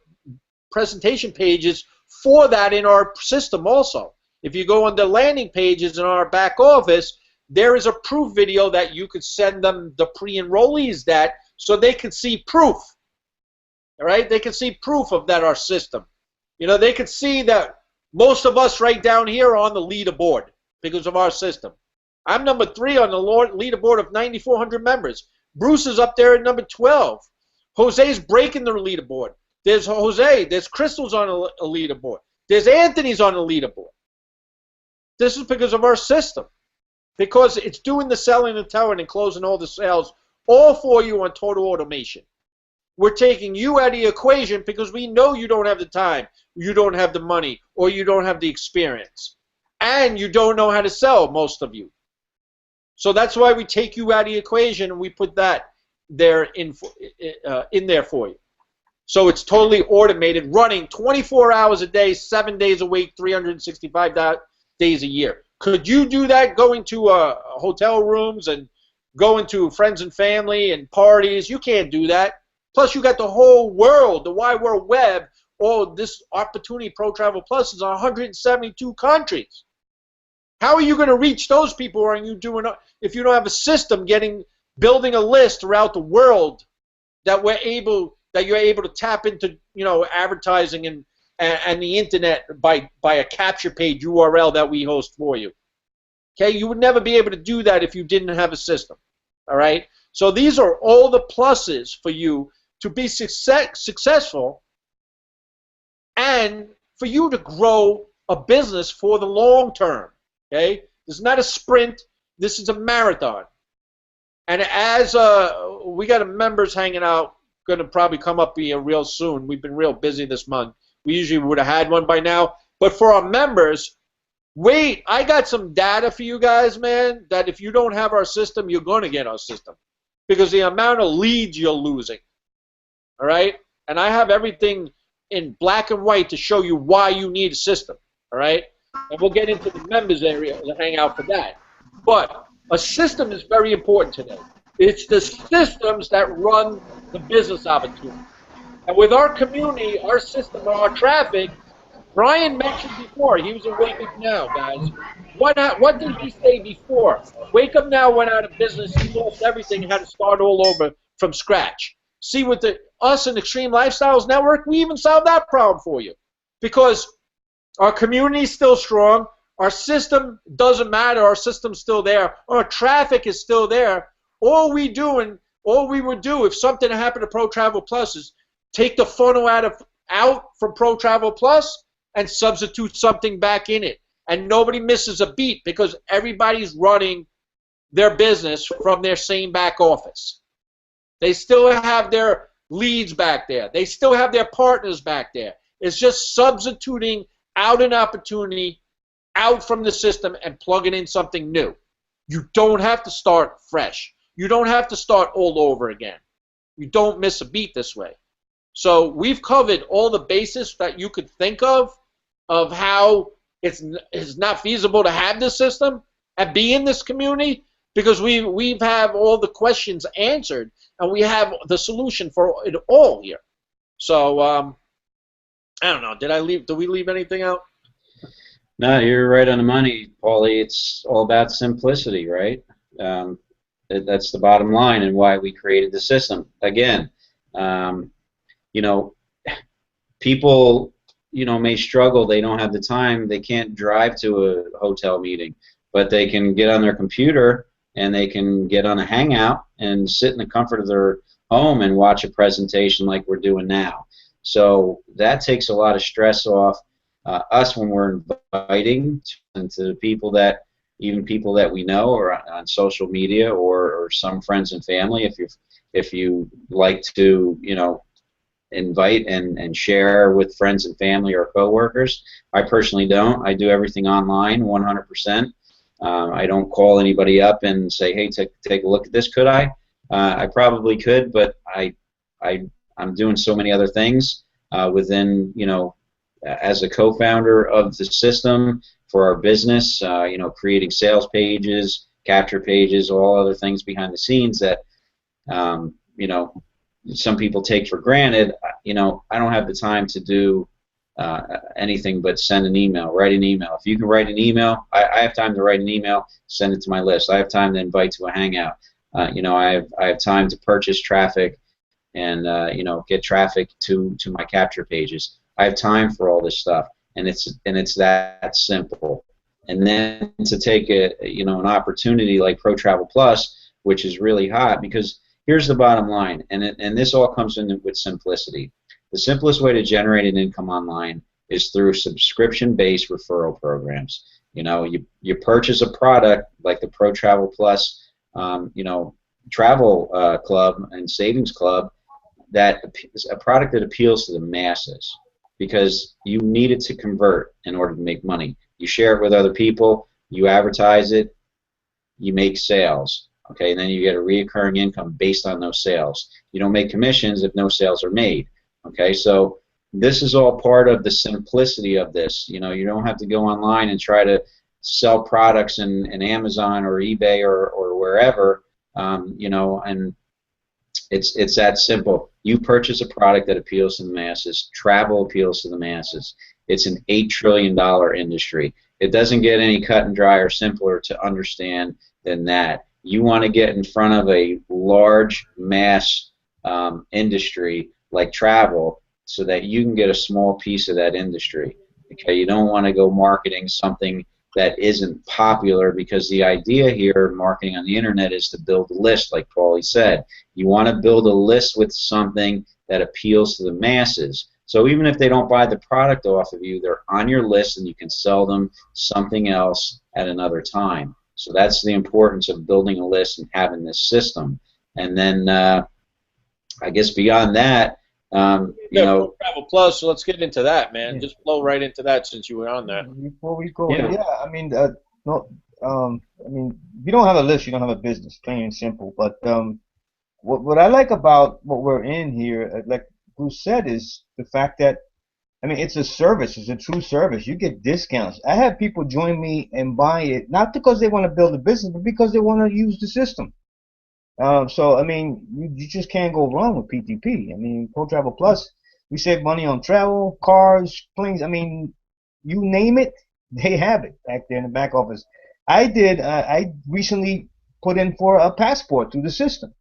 presentation pages for that in our system also. If you go on the landing pages in our back office, there is a proof video that you could send them, the pre-enrollees, that so they can see proof. All right? They can see proof of that, our system. You know, they could see that most of us right down here are on the leaderboard because of our system. I'm number 3 on the leaderboard of 9,400 members. Bruce is up there at number 12. Jose's breaking the leaderboard. There's Jose. There's Crystal's on a leaderboard. There's Anthony's on the leaderboard. This is because of our system. Because it's doing the selling and telling and closing all the sales all for you on total automation. We're taking you out of the equation because we know you don't have the time, you don't have the money, or you don't have the experience. And you don't know how to sell, most of you. So that's why we take you out of the equation and we put that there in there for you. So it's totally automated, running 24 hours a day, 7 days a week, 365 days a year. Could you do that going to hotel rooms and going to friends and family and parties? You can't do that. Plus, you got the whole world, the wide world web, this Opportunity Pro Travel Plus is 172 countries. How are you going to reach those people? Or are you doing if you don't have a system building a list throughout the world that you're able to tap into, advertising and the internet by a capture page URL that we host for you. Okay, you would never be able to do that if you didn't have a system. All right. So these are all the pluses for you to be successful and for you to grow a business for the long term. Okay, this is not a sprint. This is a marathon. And as we got members hanging out, going to probably come up here real soon. We've been real busy this month. We usually would have had one by now. But for our members, wait, I got some data for you guys, man, that if you don't have our system, you're going to get our system. Because the amount of leads you're losing. All right? And I have everything in black and white to show you why you need a system. All right? And we'll get into the members area to hang out for that. But a system is very important today. It's the systems that run the business opportunity. And with our community, our system, our traffic, Brian mentioned before, he was in Wake Up Now, guys. What did he say before? Wake Up Now went out of business, he lost everything, had to start all over from scratch. See, with us and Xtreme Lifestyles Network, we even solved that problem for you. Because our community is still strong, our system doesn't matter, our system's still there, our traffic is still there. All we would do if something happened to Pro Travel Plus is take the funnel out from Pro Travel Plus and substitute something back in it. And nobody misses a beat because everybody's running their business from their same back office. They still have their leads back there. They still have their partners back there. It's just substituting out an opportunity out from the system and plugging in something new. You don't have to start fresh. You don't have to start all over again. You don't miss a beat this way. So we've covered all the bases that you could think of how it's not feasible to have this system and be in this community, because we've have all the questions answered and we have the solution for it all here. So I don't know. Did we leave anything out? No, you're right on the money, Paulie. It's all about simplicity, right? That's the bottom line and why we created the system. Again, people, may struggle. They don't have the time. They can't drive to a hotel meeting, but they can get on their computer and they can get on a Hangout and sit in the comfort of their home and watch a presentation like we're doing now. So that takes a lot of stress off us when we're inviting to people that we know or on social media or some friends and family. If you like to invite and share with friends and family or coworkers. I personally don't. I do everything online 100%. I don't call anybody up and say, hey, take a look at this. Could I? I probably could, but I'm doing so many other things within, as a co-founder of the system for our business, creating sales pages, capture pages, all other things behind the scenes that, some people take for granted. I don't have the time to do anything but send an email, write an email. If you can write an email, I have time to write an email, send it to my list. I have time to invite to a Hangout. I have time to purchase traffic and get traffic to my capture pages. I have time for all this stuff, and it's that simple. And then to take an opportunity like Pro Travel Plus, which is really hot, because here's the bottom line, and this all comes in with simplicity. The simplest way to generate an income online is through subscription-based referral programs. You purchase a product like the Pro Travel Plus, travel club and savings club, that is a product that appeals to the masses because you need it to convert in order to make money. You share it with other people, you advertise it, you make sales. Okay, and then you get a reoccurring income based on those sales. You don't make commissions if no sales are made. Okay, so this is all part of the simplicity of this. You don't have to go online and try to sell products in Amazon or eBay or wherever, and It's that simple. You purchase a product that appeals to the masses. Travel appeals to the masses. It's an $8 trillion industry. It doesn't get any cut and dry or simpler to understand than that. You want to get in front of a large mass industry like travel so that you can get a small piece of that industry. Okay, you don't want to go marketing something that isn't popular, because the idea here, marketing on the internet, is to build a list, like Paulie said. You want to build a list with something that appeals to the masses. So even if they don't buy the product off of you, they're on your list and you can sell them something else at another time. So that's the importance of building a list and having this system. And then I guess beyond that, you know, Travel Plus. So let's get into that, man. Yeah. Just flow right into that since you were on that. Before we go, yeah, I mean, no, I mean, if you don't have a list, you don't have a business, plain and simple. But what I like about what we're in here, like Bruce said, is the fact that, I mean, it's a service. It's a true service. You get discounts. I have people join me and buy it, not because they want to build a business, but because they want to use the system. So, I mean, you just can't go wrong with PTP. I mean, Pro Travel Plus, we save money on travel, cars, planes. I mean, you name it, they have it back there in the back office. I recently put in for a passport through the system.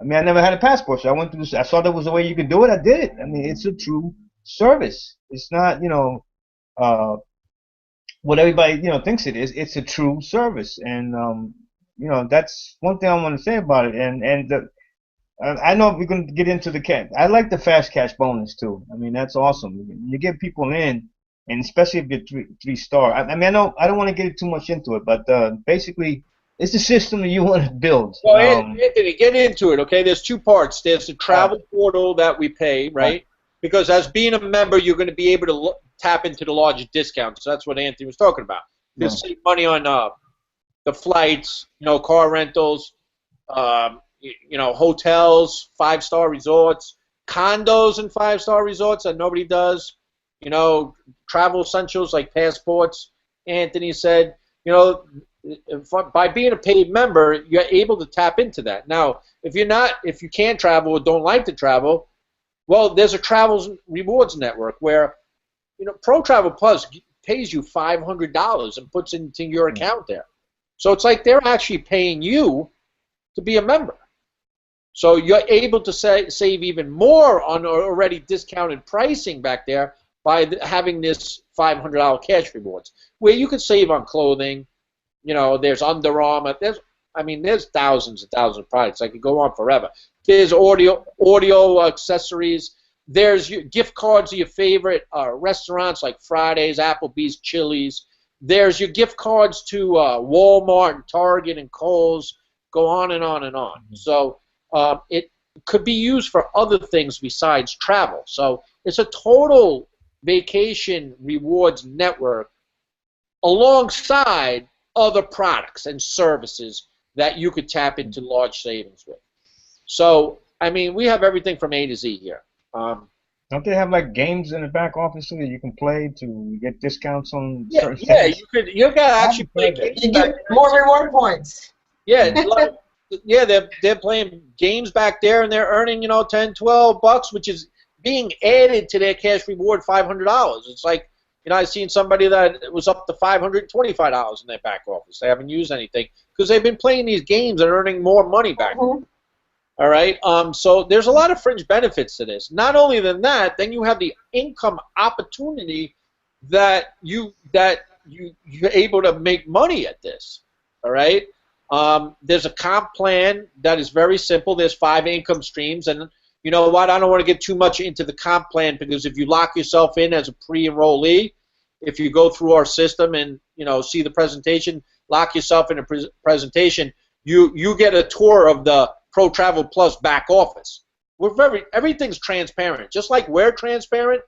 I mean, I never had a passport, so I went through this. I saw there was a way you could do it. I did it. I mean, it's a true service. It's not, you know, what everybody, you know, thinks it is. It's a true service. And, you know, that's one thing I want to say about it. And I know we're going to get into the cash. I like the fast cash bonus too. I mean, that's awesome. You get people in, and especially if you're three star. I mean, I don't want to get too much into it, but basically, it's the system that you want to build. Well, Anthony, get into it. Okay, there's two parts. There's the travel portal that we pay, right? Because as being a member, you're going to be able to tap into the largest discounts. So that's what Anthony was talking about. You save money on the flights, you know, car rentals, you know, hotels, 5-star resorts, condos and 5-star resorts that nobody does, you know, travel essentials like passports. Anthony said, you know, by being a paid member, you're able to tap into that. Now, if you can't travel or don't like to travel, well, there's a travel rewards network where, you know, Pro Travel Plus pays you $500 and puts it into your account there. So it's like they're actually paying you to be a member. So you're able to save even more on already discounted pricing back there by having this $500 cash rewards, where you could save on clothing. You know, there's Under Armour. There's thousands and thousands of products. I could go on forever. There's audio accessories. There's your gift cards of your favorite restaurants like Fridays, Applebee's, Chili's. There's your gift cards to Walmart and Target and Kohl's. Go on and on and on. Mm-hmm. So it could be used for other things besides travel. So it's a total vacation rewards network alongside other products and services that you could tap into large savings with. So, I mean, we have everything from A to Z here. Don't they have like games in the back office so that you can play to get discounts on certain things? Yeah, you can actually play games. You get more reward points. Yeah, they're playing games back there and they're earning, you know, $10, $12, which is being added to their cash reward $500. It's like, you know, I've seen somebody that was up to $525 in their back office. They haven't used anything because they've been playing these games and earning more money back. Mm-hmm. All right. So there's a lot of fringe benefits to this. Not only than that, then you have the income opportunity that you're able to make money at this. All right. There's a comp plan that is very simple. There's 5 income streams, and you know what? I don't want to get too much into the comp plan because if you lock yourself in as a pre-enrollee, if you go through our system and you know see the presentation, lock yourself in a presentation, you get a tour of the Pro Travel Plus back office. Everything's transparent. Just like we're transparent,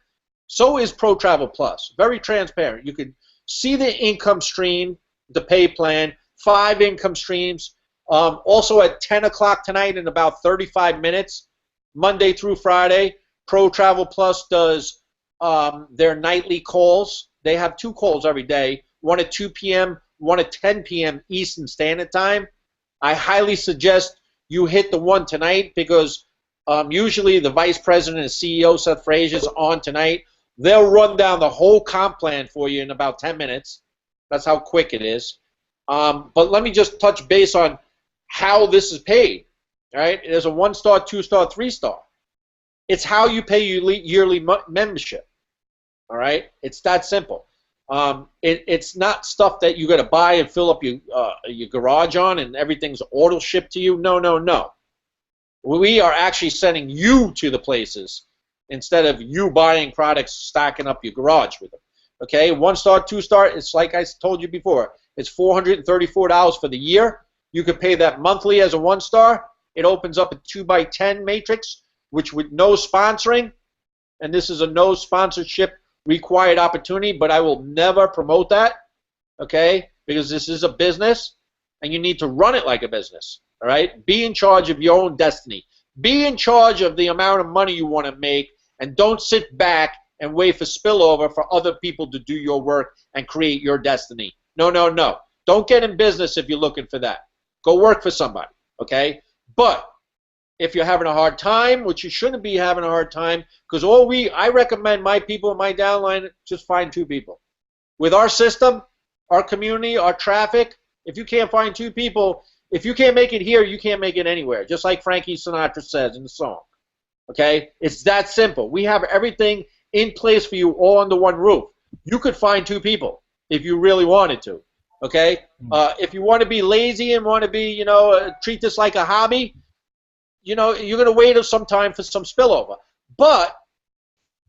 so is Pro Travel Plus. Very transparent. You can see the income stream, the pay plan, 5 income streams. Also at 10 o'clock tonight in about 35 minutes, Monday through Friday, Pro Travel Plus does their nightly calls. They have 2 calls every day, one at 2 p.m., one at 10 p.m. Eastern Standard Time. I highly suggest you hit the one tonight because Usually the Vice President and CEO, Seth Frazier, is on tonight. They'll run down the whole comp plan for you in about 10 minutes. That's how quick it is. But let me just touch base on how this is paid. All right? There's a 1-star, 2-star, 3-star. It's how you pay your yearly membership. All right? It's that simple. It's not stuff that you got to buy and fill up your garage on and everything's auto shipped to you. No, no, no. We are actually sending you to the places instead of you buying products, stacking up your garage with them. Okay, 1-star, 2-star, it's like I told you before. It's $434 for the year. You can pay that monthly as a 1-star. It opens up a 2x10 matrix, which with no sponsoring, and this is a no sponsorship required opportunity, but I will never promote that, okay, because this is a business, and you need to run it like a business, all right? Be in charge of your own destiny. Be in charge of the amount of money you want to make, and don't sit back and wait for spillover for other people to do your work and create your destiny. No, no, no. Don't get in business if you're looking for that. Go work for somebody, okay? But if you're having a hard time, which you shouldn't be having a hard time, because I recommend my people, my downline, just find 2 people. With our system, our community, our traffic, if you can't find 2 people, if you can't make it here, you can't make it anywhere, just like Frankie Sinatra says in the song. Okay? It's that simple. We have everything in place for you all under one roof. You could find 2 people if you really wanted to. Okay? If you want to be lazy and want to be, treat this like a hobby, you're going to wait some time for some spillover. But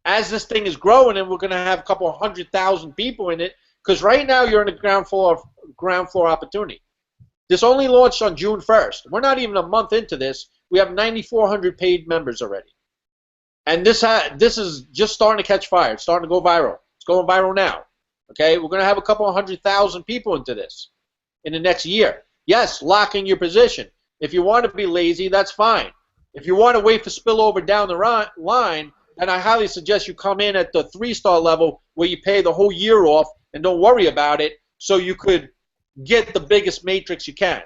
as this thing is growing and we're going to have a couple 100,000 people in it, because right now you're in the ground floor opportunity. This only launched on June 1st. We're not even a month into this. We have 9,400 paid members already. And this is just starting to catch fire. It's starting to go viral. It's going viral now. Okay? We're going to have a couple 100,000 people into this in the next year. Yes, lock in your position. If you want to be lazy, that's fine. If you want to wait for spillover down the line, then I highly suggest you come in at the 3-star level where you pay the whole year off and don't worry about it so you could get the biggest matrix you can.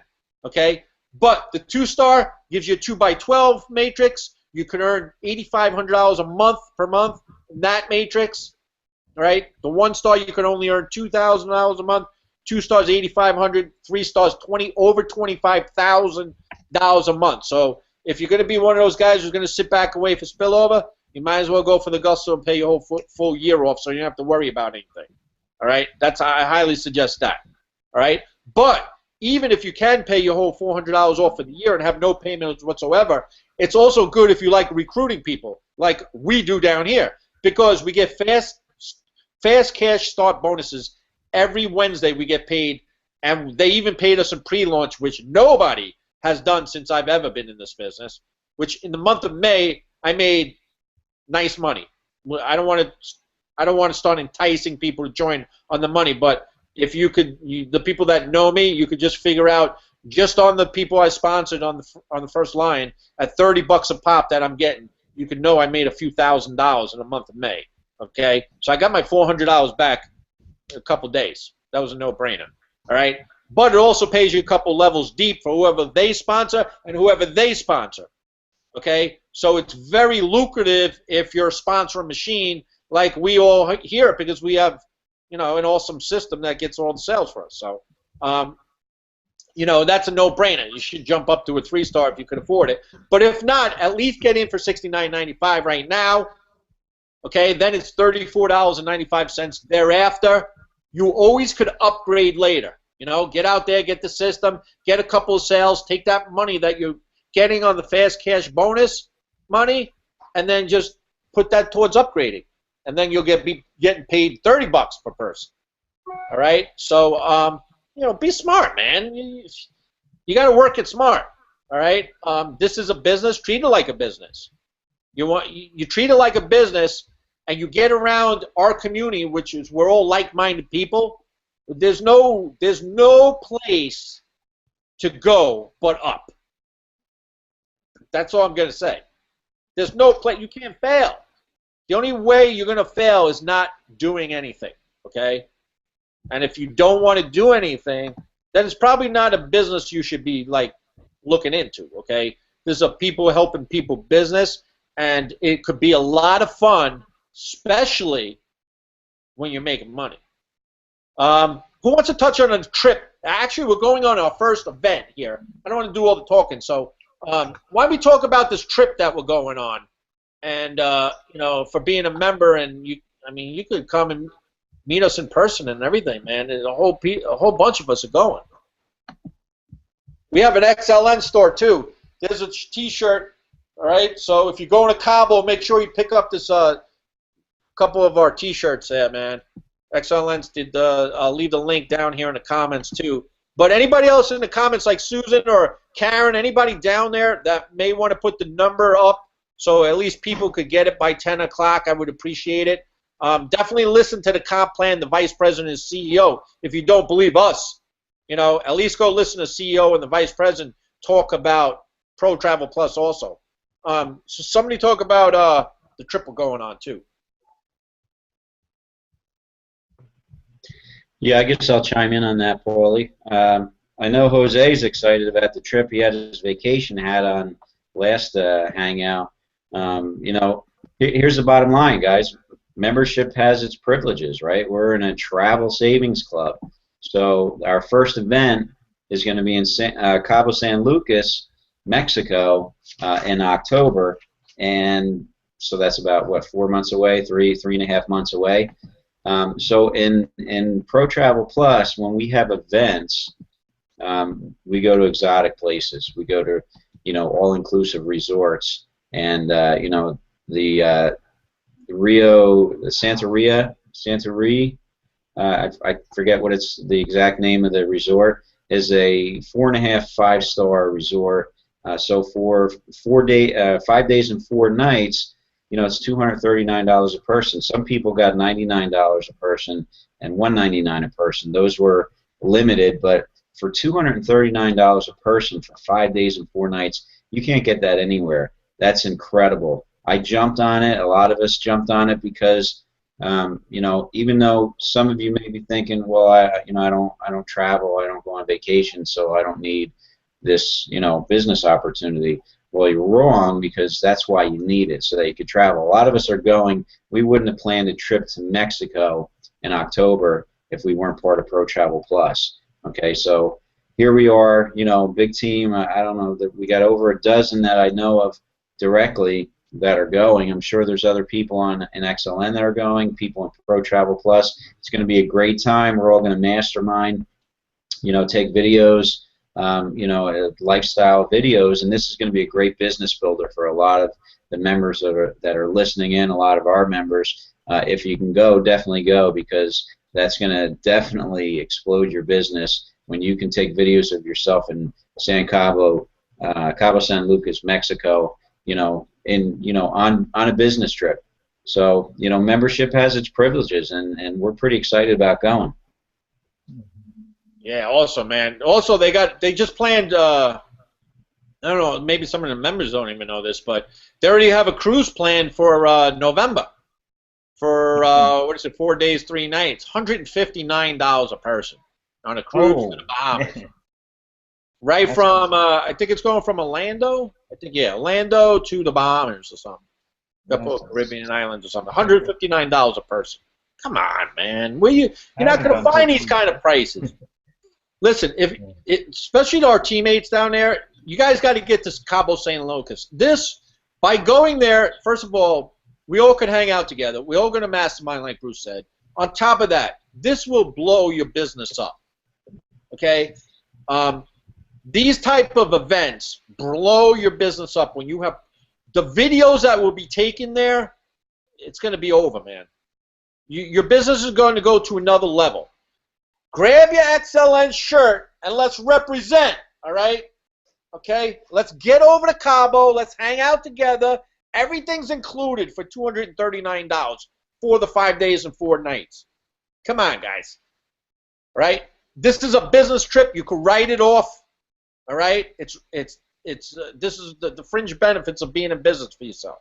Okay? But the 2-star gives you a 2x12 matrix. You can earn $8,500 a month per month in that matrix. Right? The 1-star you can only earn $2,000 a month. 2 stars $8,500, 3 stars over $25,000 a month. So if you're going to be one of those guys who's going to sit back and wait for spillover, you might as well go for the gusto and pay your whole full year off so you don't have to worry about anything. All right? I highly suggest that. All right? But even if you can pay your whole $400 off for the year and have no payments whatsoever, it's also good if you like recruiting people like we do down here, because we get fast cash start bonuses. Every Wednesday we get paid, and they even paid us in pre-launch, which nobody has done since I've ever been in this business, which in the month of May I made nice money. I don't want to start enticing people to join on the money, but if you could, the people that know me, you could just figure out just on the people I sponsored on the first line at $30 a pop that I'm getting, you could know I made a few $1,000s in the month of May. Okay, so I got my $400 back in a couple days. That was a no-brainer. All right, but it also pays you a couple levels deep for whoever they sponsor and whoever they sponsor. Okay, so it's very lucrative if you're a sponsor machine like we all here, because we have, an awesome system that gets all the sales for us. So, that's a no-brainer. You should jump up to a 3-star if you could afford it. But if not, at least get in for $69.95 right now. Okay, then it's $34.95 thereafter. You always could upgrade later. Get out there, get the system, get a couple of sales, take that money that you're getting on the fast cash bonus money, and then just put that towards upgrading. And then you'll be getting paid $30 per person. All right? So, be smart, man. You got to work it smart. All right? This is a business. Treat it like a business. You treat it like a business, and you get around our community, which is we're all like-minded people. There's no place to go but up. That's all I'm going to say. There's no place. You can't fail. The only way you're going to fail is not doing anything, okay? And if you don't want to do anything, then it's probably not a business you should be, looking into, okay? This is a people helping people business, and it could be a lot of fun, especially when you're making money. Who wants to touch on a trip? Actually, we're going on our first event here. I don't want to do all the talking, so why don't we talk about this trip that we're going on? And you know, for being a member, and you could come and meet us in person and everything, man. And a whole bunch of us are going. We have an XLN store too. There's a T-shirt. All right. So if you're going to Cabo, make sure you pick up this couple of our T-shirts there, man. XLN's did. I'll leave the link down here in the comments too. But anybody else in the comments, like Susan or Karen, anybody down there that may want to put the number up, so at least people could get it by 10 o'clock, I would appreciate it. Definitely listen to the comp plan, the vice president and CEO. If you don't believe us, you know, at least go listen to CEO and the vice president talk about Pro Travel Plus also. So somebody talk about the trip we're going on too. Yeah, I guess I'll chime in on that, Paulie. I know Jose's excited about the trip. He had his vacation hat on last Hangout. You know, here's the bottom line, guys. Membership has its privileges, right? We're in a travel savings club. So our first event is going to be in Cabo San Lucas, Mexico, in October. And so that's about, what, 4 months away, three and a half months away. So in Pro Travel Plus, when we have events, we go to exotic places. We go to, you know, all-inclusive resorts, and you know, the Santeria, I forget what it's the exact name of the resort, is a 4.5 5-star resort. So for 5 days and 4 nights, you know, it's $239 a person. Some people got $99 a person and $199 a person. Those were limited, but for $239 a person for 5 days and 4 nights, you can't get that anywhere. That's incredible. I jumped on it. A lot of us jumped on it because, you know, even though some of you may be thinking, well, I don't travel, I don't go on vacation, so I don't need this, you know, business opportunity. Well, you're wrong, because that's why you need it, so that you could travel. A lot of us are going. We wouldn't have planned a trip to Mexico in October if we weren't part of Pro Travel Plus. Okay, so here we are, you know, big team. I don't know, that we got over a dozen that I know of directly that are going. I'm sure there's other people in XLN that are going, people in Pro Travel Plus. It's going to be a great time. We're all going to mastermind, you know, take videos, you know, lifestyle videos, and this is going to be a great business builder for a lot of the members that are listening in, a lot of our members. If you can go, definitely go, because that's going to definitely explode your business when you can take videos of yourself in Cabo San Lucas, Mexico, you know, on a business trip. So, you know, membership has its privileges, and we're pretty excited about going. Yeah, awesome, man. Also, they just planned, I don't know, maybe some of the members don't even know this, but they already have a cruise planned for November for, what is it, 4 days, 3 nights, $159 a person on a cruise to the Bahamas. Right from, I think it's going from Orlando, Orlando to the Bahamas or something. Couple Caribbean islands or something. $159 a person. Come on, man. You're not going to find these kind of prices. Listen, especially to our teammates down there, you guys got to get to Cabo San Lucas. By going there, first of all, we all could hang out together. We're all going to mastermind, like Bruce said. On top of that, this will blow your business up. Okay? These type of events blow your business up when you have the videos that will be taken there. It's going to be over, man. Your business is going to go to another level. Grab your XLN shirt and let's represent, all right? Okay? Let's get over to Cabo. Let's hang out together. Everything's included for $239 for the 5 days and 4 nights. Come on, guys. All right? This is a business trip. You can write it off. All right? This is the fringe benefits of being in business for yourself.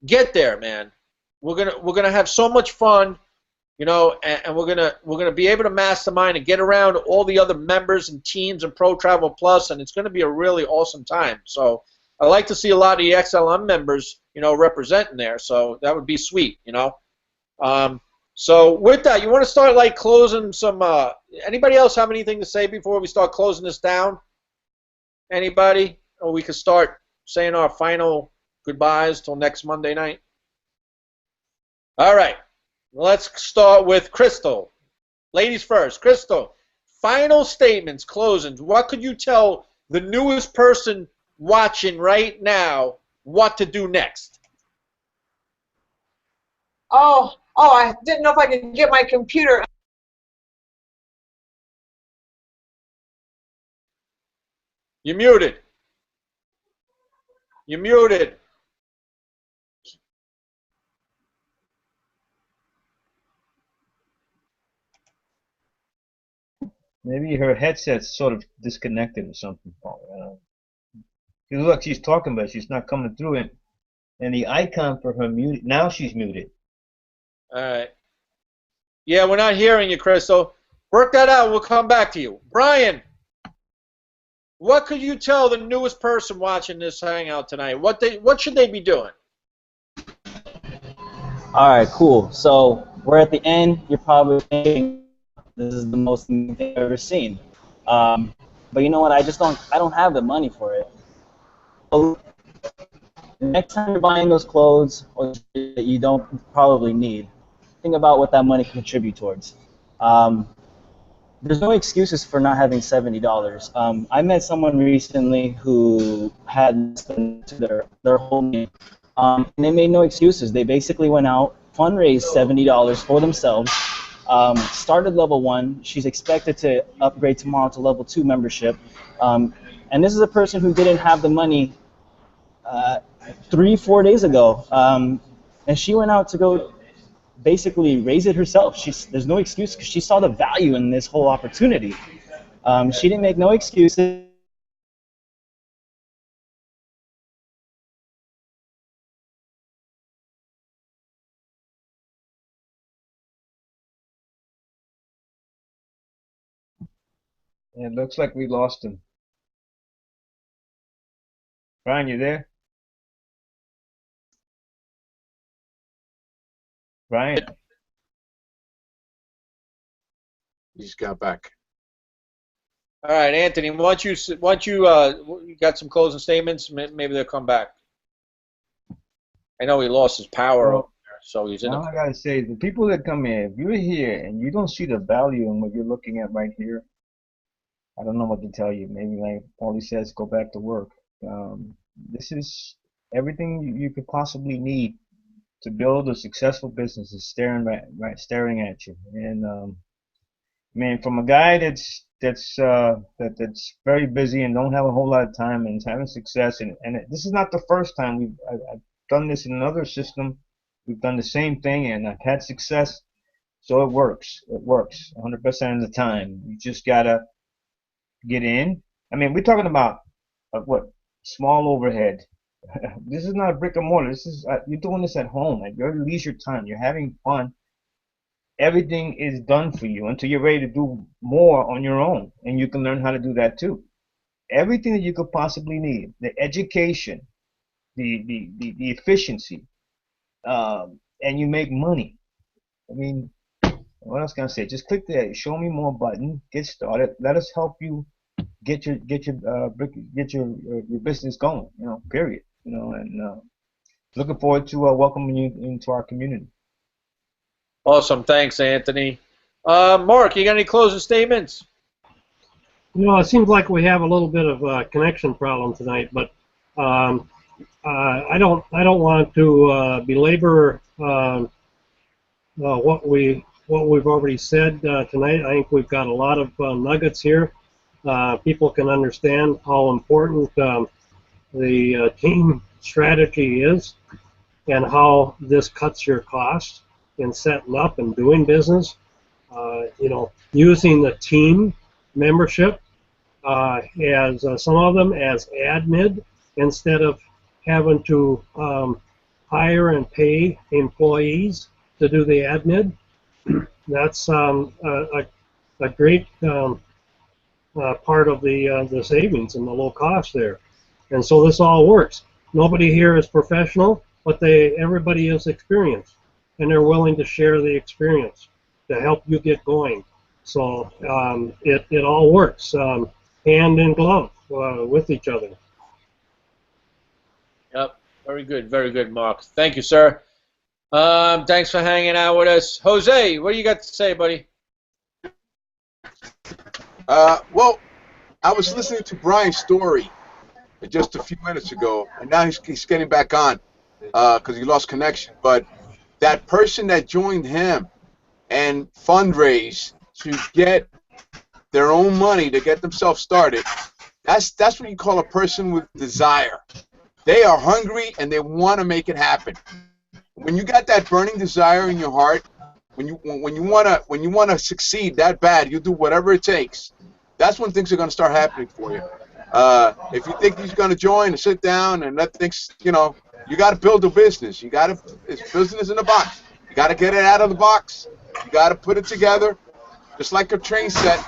Get there, man. We're gonna have so much fun. You know, and we're gonna be able to mastermind and get around all the other members and teams in Pro Travel Plus, and it's gonna be a really awesome time. So, I like to see a lot of the XLM members, you know, representing there. So that would be sweet, you know. So with that, you want to start like closing some. Anybody else have anything to say before we start closing this down? Anybody? Or we could start saying our final goodbyes till next Monday night. All right. Let's start with Crystal. Ladies first. Crystal, final statements, closings. What could you tell the newest person watching right now what to do next? Oh, I didn't know if I could get my computer. You're muted. You're muted. Maybe her headset's sort of disconnected or something. Look, she's talking, but she's not coming through it. And the icon for her muted. Now she's muted. All right. Yeah, we're not hearing you, Crystal. Work that out. We'll come back to you. Brian, what could you tell the newest person watching this Hangout tonight? What should they be doing? All right, cool. So we're at the end. You're probably thinking this is the most amazing thing I've ever seen. But you know what? I don't have the money for it. So next time you're buying those clothes or that you don't probably need, think about what that money can contribute towards. There's no excuses for not having $70. I met someone recently who had their whole name, and they made no excuses. They basically went out, fundraised $70 for themselves, started level 1. She's expected to upgrade tomorrow to level 2 membership. And this is a person who didn't have the money 3-4 days ago, and she went out to go basically raise it herself. There's no excuse because she saw the value in this whole opportunity. She didn't make no excuses. It looks like we lost him. Brian, you there? Brian? He just got back. All right, Anthony. Once you got some closing statements, maybe they'll come back. I know he lost his power over there, so he's in. All I gotta say, the people that come in, if you're here and you don't see the value in what you're looking at right here, I don't know what to tell you. Maybe like Paulie says, go back to work. This is everything you could possibly need to build a successful business is staring at you. And man, from a guy that's very busy and don't have a whole lot of time and is having success, and this is not the first time I've done this in another system. We've done the same thing and I've had success, so it works. It works 100% of the time. You just gotta get in. I mean, we're talking about what small overhead. This is not a brick and mortar. This is you're doing this at home at your leisure time. You're having fun. Everything is done for you until you're ready to do more on your own, and you can learn how to do that too. Everything that you could possibly need: the education, the efficiency, and you make money. I mean, what else can I say? Just click the show me more button, get started. Let us help you get your business going. You know, period. You know, and looking forward to welcoming you into our community. Awesome, thanks, Anthony. Mark, you got any closing statements? You know, it seems like we have a little bit of a connection problem tonight, but I don't want to belabor what we've already said tonight. I think we've got a lot of nuggets here. People can understand how important the team strategy is and how this cuts your costs in setting up and doing business. You know, using the team membership as some of them as admin instead of having to hire and pay employees to do the admin. That's a great part of the savings and the low cost there. And so this all works. Nobody here is professional, but everybody is experienced, and they're willing to share the experience to help you get going. So it all works hand in glove with each other. Yep, very good, Mark. Thank you, sir. Thanks for hanging out with us. Jose, what do you got to say, buddy? Well, I was listening to Brian's story just a few minutes ago, and now he's getting back on because he lost connection. But that person that joined him and fundraise to get their own money to get themselves started, that's what you call a person with desire. They are hungry and they want to make it happen. When you got that burning desire in your heart, when you want to succeed that bad, you do whatever it takes. That's when things are going to start happening for you. If you think he's going to join and sit down and let things, you got to build a business. It's business in a box. You got to get it out of the box. You got to put it together, just like a train set.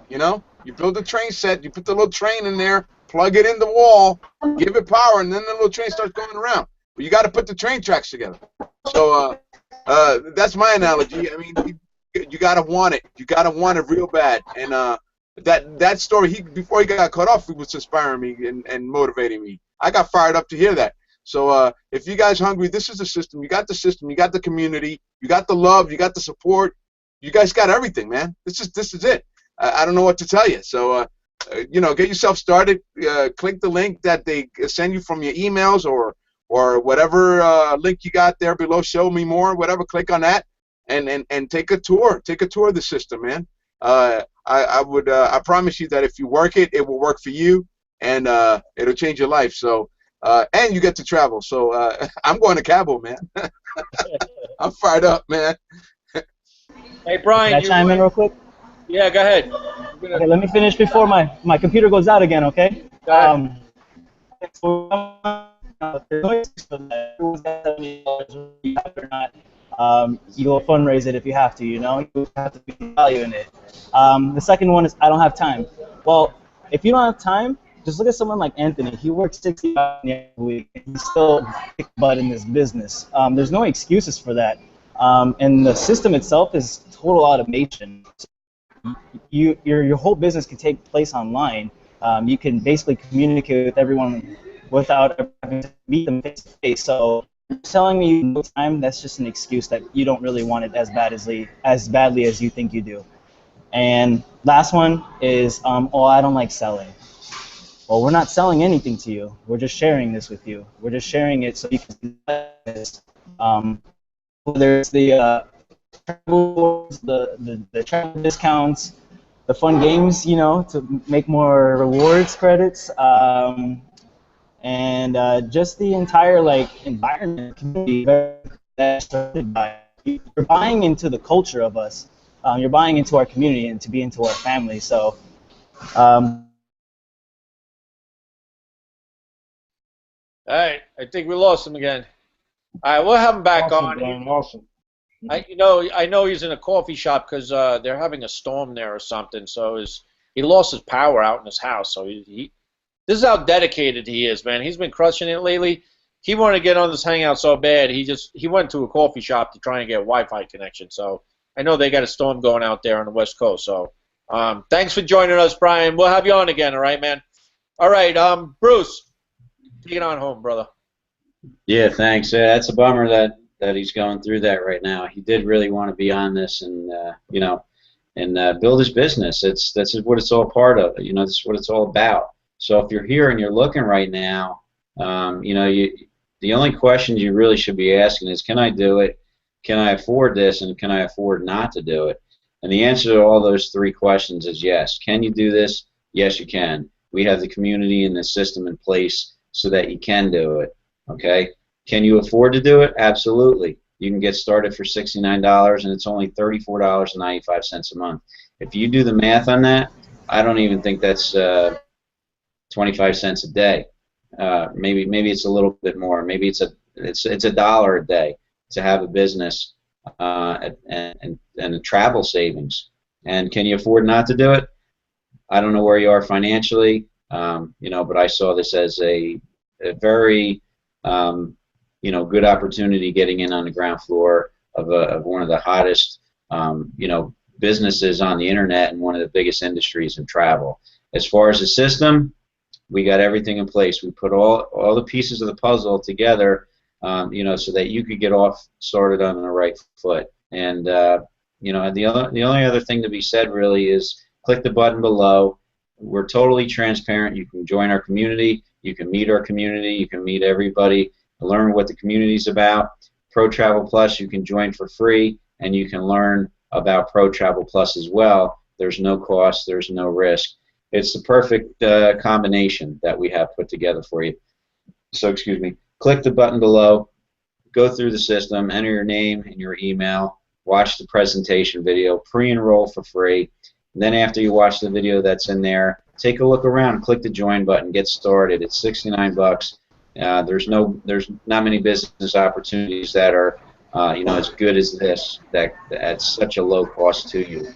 You build a train set, you put the little train in there, plug it in the wall, give it power, and then the little train starts going around. But you got to put the train tracks together. So that's my analogy. I mean, you got to want it. You got to want it real bad. And that story, before he got cut off, he was inspiring me and motivating me. I got fired up to hear that. So if you guys are hungry, this is the system. You got the community, you got the love, you got the support. You guys got everything, man. This is it. I don't know what to tell you. So get yourself started. Click the link that they send you from your emails or whatever link you got there below. Show me more. Whatever. Click on that and take a tour. Take a tour of the system, man. I promise you that if you work it, it will work for you, and it'll change your life. So and you get to travel. So I'm going to Cabo, man. I'm fired up, man. Hey, Brian. Can I chime in real quick? Yeah, go ahead. Okay, let me finish before my computer goes out again, okay? You'll fundraise it if you have to, you have to be value in it. The second one is I don't have time. Well, if you don't have time, just look at someone like Anthony. He works 60 hours a week. He's still kick butt in this business. There's no excuses for that. And the system itself is total automation. Your whole business can take place online. You can basically communicate with everyone without having to meet them face to face. So telling me no time, that's just an excuse that you don't really want it as badly as you think you do. And last one is, oh, I don't like selling. Well, we're not selling anything to you. We're just sharing this with you. We're just sharing it so you can do this. Whether it's the travel discounts, the fun games, to make more rewards credits, and just the entire environment community that's started by. You're buying into the culture of us. You're buying into our community and to be into our family. So. All right, I think we lost him again. All right, we'll have him back on. Brian, awesome. I know he's in a coffee shop because they're having a storm there or something. So he lost his power out in his house. So this is how dedicated he is, man. He's been crushing it lately. He wanted to get on this Hangout so bad. He went to a coffee shop to try and get a Wi-Fi connection. So I know they got a storm going out there on the West Coast. So thanks for joining us, Brian. We'll have you on again. All right, man. All right, Bruce. Take it on home, brother. Yeah, thanks. That's a bummer that he's going through that right now. He did really want to be on this and build his business. That's what it's all part of. This is what it's all about. So if you're here and you're looking right now, the only questions you really should be asking is, can I do it? Can I afford this? And can I afford not to do it? And the answer to all those three questions is yes. Can you do this? Yes, you can. We have the community and the system in place so that you can do it, okay? Can you afford to do it? Absolutely. You can get started for $69, and it's only $34.95 a month. If you do the math on that, I don't even think that's 25 cents a day. Maybe it's a little bit more. Maybe it's $1 a day to have a business and a travel savings. And can you afford not to do it? I don't know where you are financially. But I saw this as a very good opportunity getting in on the ground floor of one of the hottest businesses on the internet and one of the biggest industries in travel. As far as the system, we got everything in place. We put all the pieces of the puzzle together, so that you could get off started on the right foot. And the only other thing to be said really is click the button below. We're totally transparent. You can join our community. You can meet our community. You can meet everybody. Learn what the community's about. Pro Travel Plus, you can join for free, and you can learn about Pro Travel Plus as well. There's no cost. There's no risk. It's the perfect combination that we have put together for you. So, excuse me. Click the button below. Go through the system. Enter your name and your email. Watch the presentation video. Pre-enroll for free. And then after you watch the video that's in there, take a look around. Click the join button. Get started. It's 69 bucks. There's not many business opportunities that are as good as this that at such a low cost to you.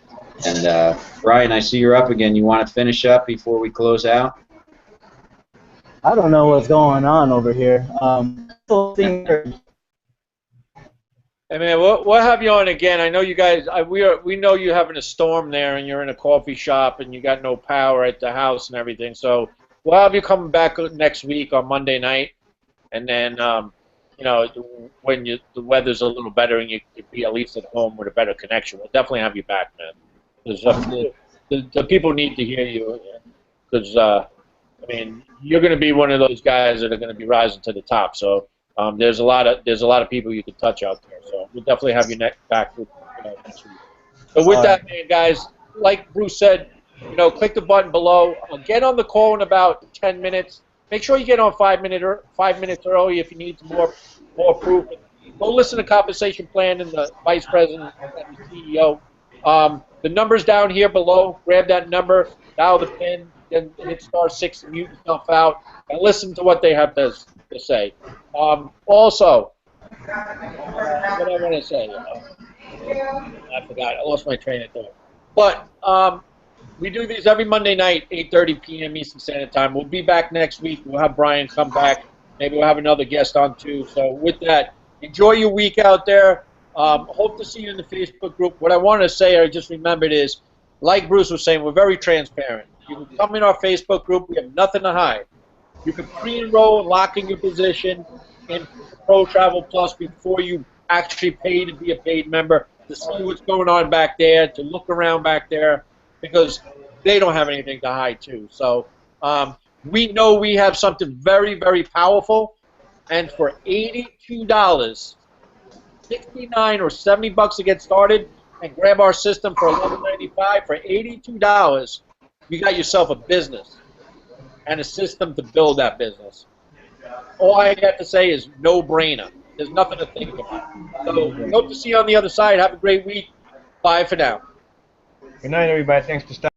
And Brian, I see you're up again. You want to finish up before we close out? I don't know what's going on over here. Hey man, we'll have you on again. I know you guys. We know you're having a storm there, and you're in a coffee shop, and you got no power at the house and everything. So we'll have you coming back next week on Monday night, and then when the weather's a little better and you could be at least at home with a better connection, we'll definitely have you back, man. Because the people need to hear you. Because you're going to be one of those guys that are going to be rising to the top. So. There's a lot of people you can touch out there, so we'll definitely have you back next week. So with that, man, guys, like Bruce said, click the button below. Get on the call in about 10 minutes. Make sure you get on 5 minutes early if you need more proof. Go listen to Compensation Plan and the Vice President and the CEO. The number's down here below. Grab that number, dial the pin, then hit *6 to mute yourself out, and listen to what they have to say. Also, what I want to say, I forgot. I lost my train of thought. But we do these every Monday night, 8:30 p.m. Eastern Standard Time. We'll be back next week. We'll have Brian come back. Maybe we'll have another guest on too. So with that, enjoy your week out there. Hope to see you in the Facebook group. What I want to say, I just remembered, is, like Bruce was saying, we're very transparent. You can come in our Facebook group. We have nothing to hide. You can pre-enroll and lock in your position in Pro Travel Plus before you actually pay to be a paid member, to see what's going on back there, to look around back there, because they don't have anything to hide too. So we know we have something very, very powerful, and for $82, 69 or 70 bucks to get started, and grab our system for $11.95 for $82, you got yourself a business and a system to build that business. All I got to say is no-brainer. There's nothing to think about. So hope to see you on the other side. Have a great week. Bye for now. Good night, everybody. Thanks for stopping.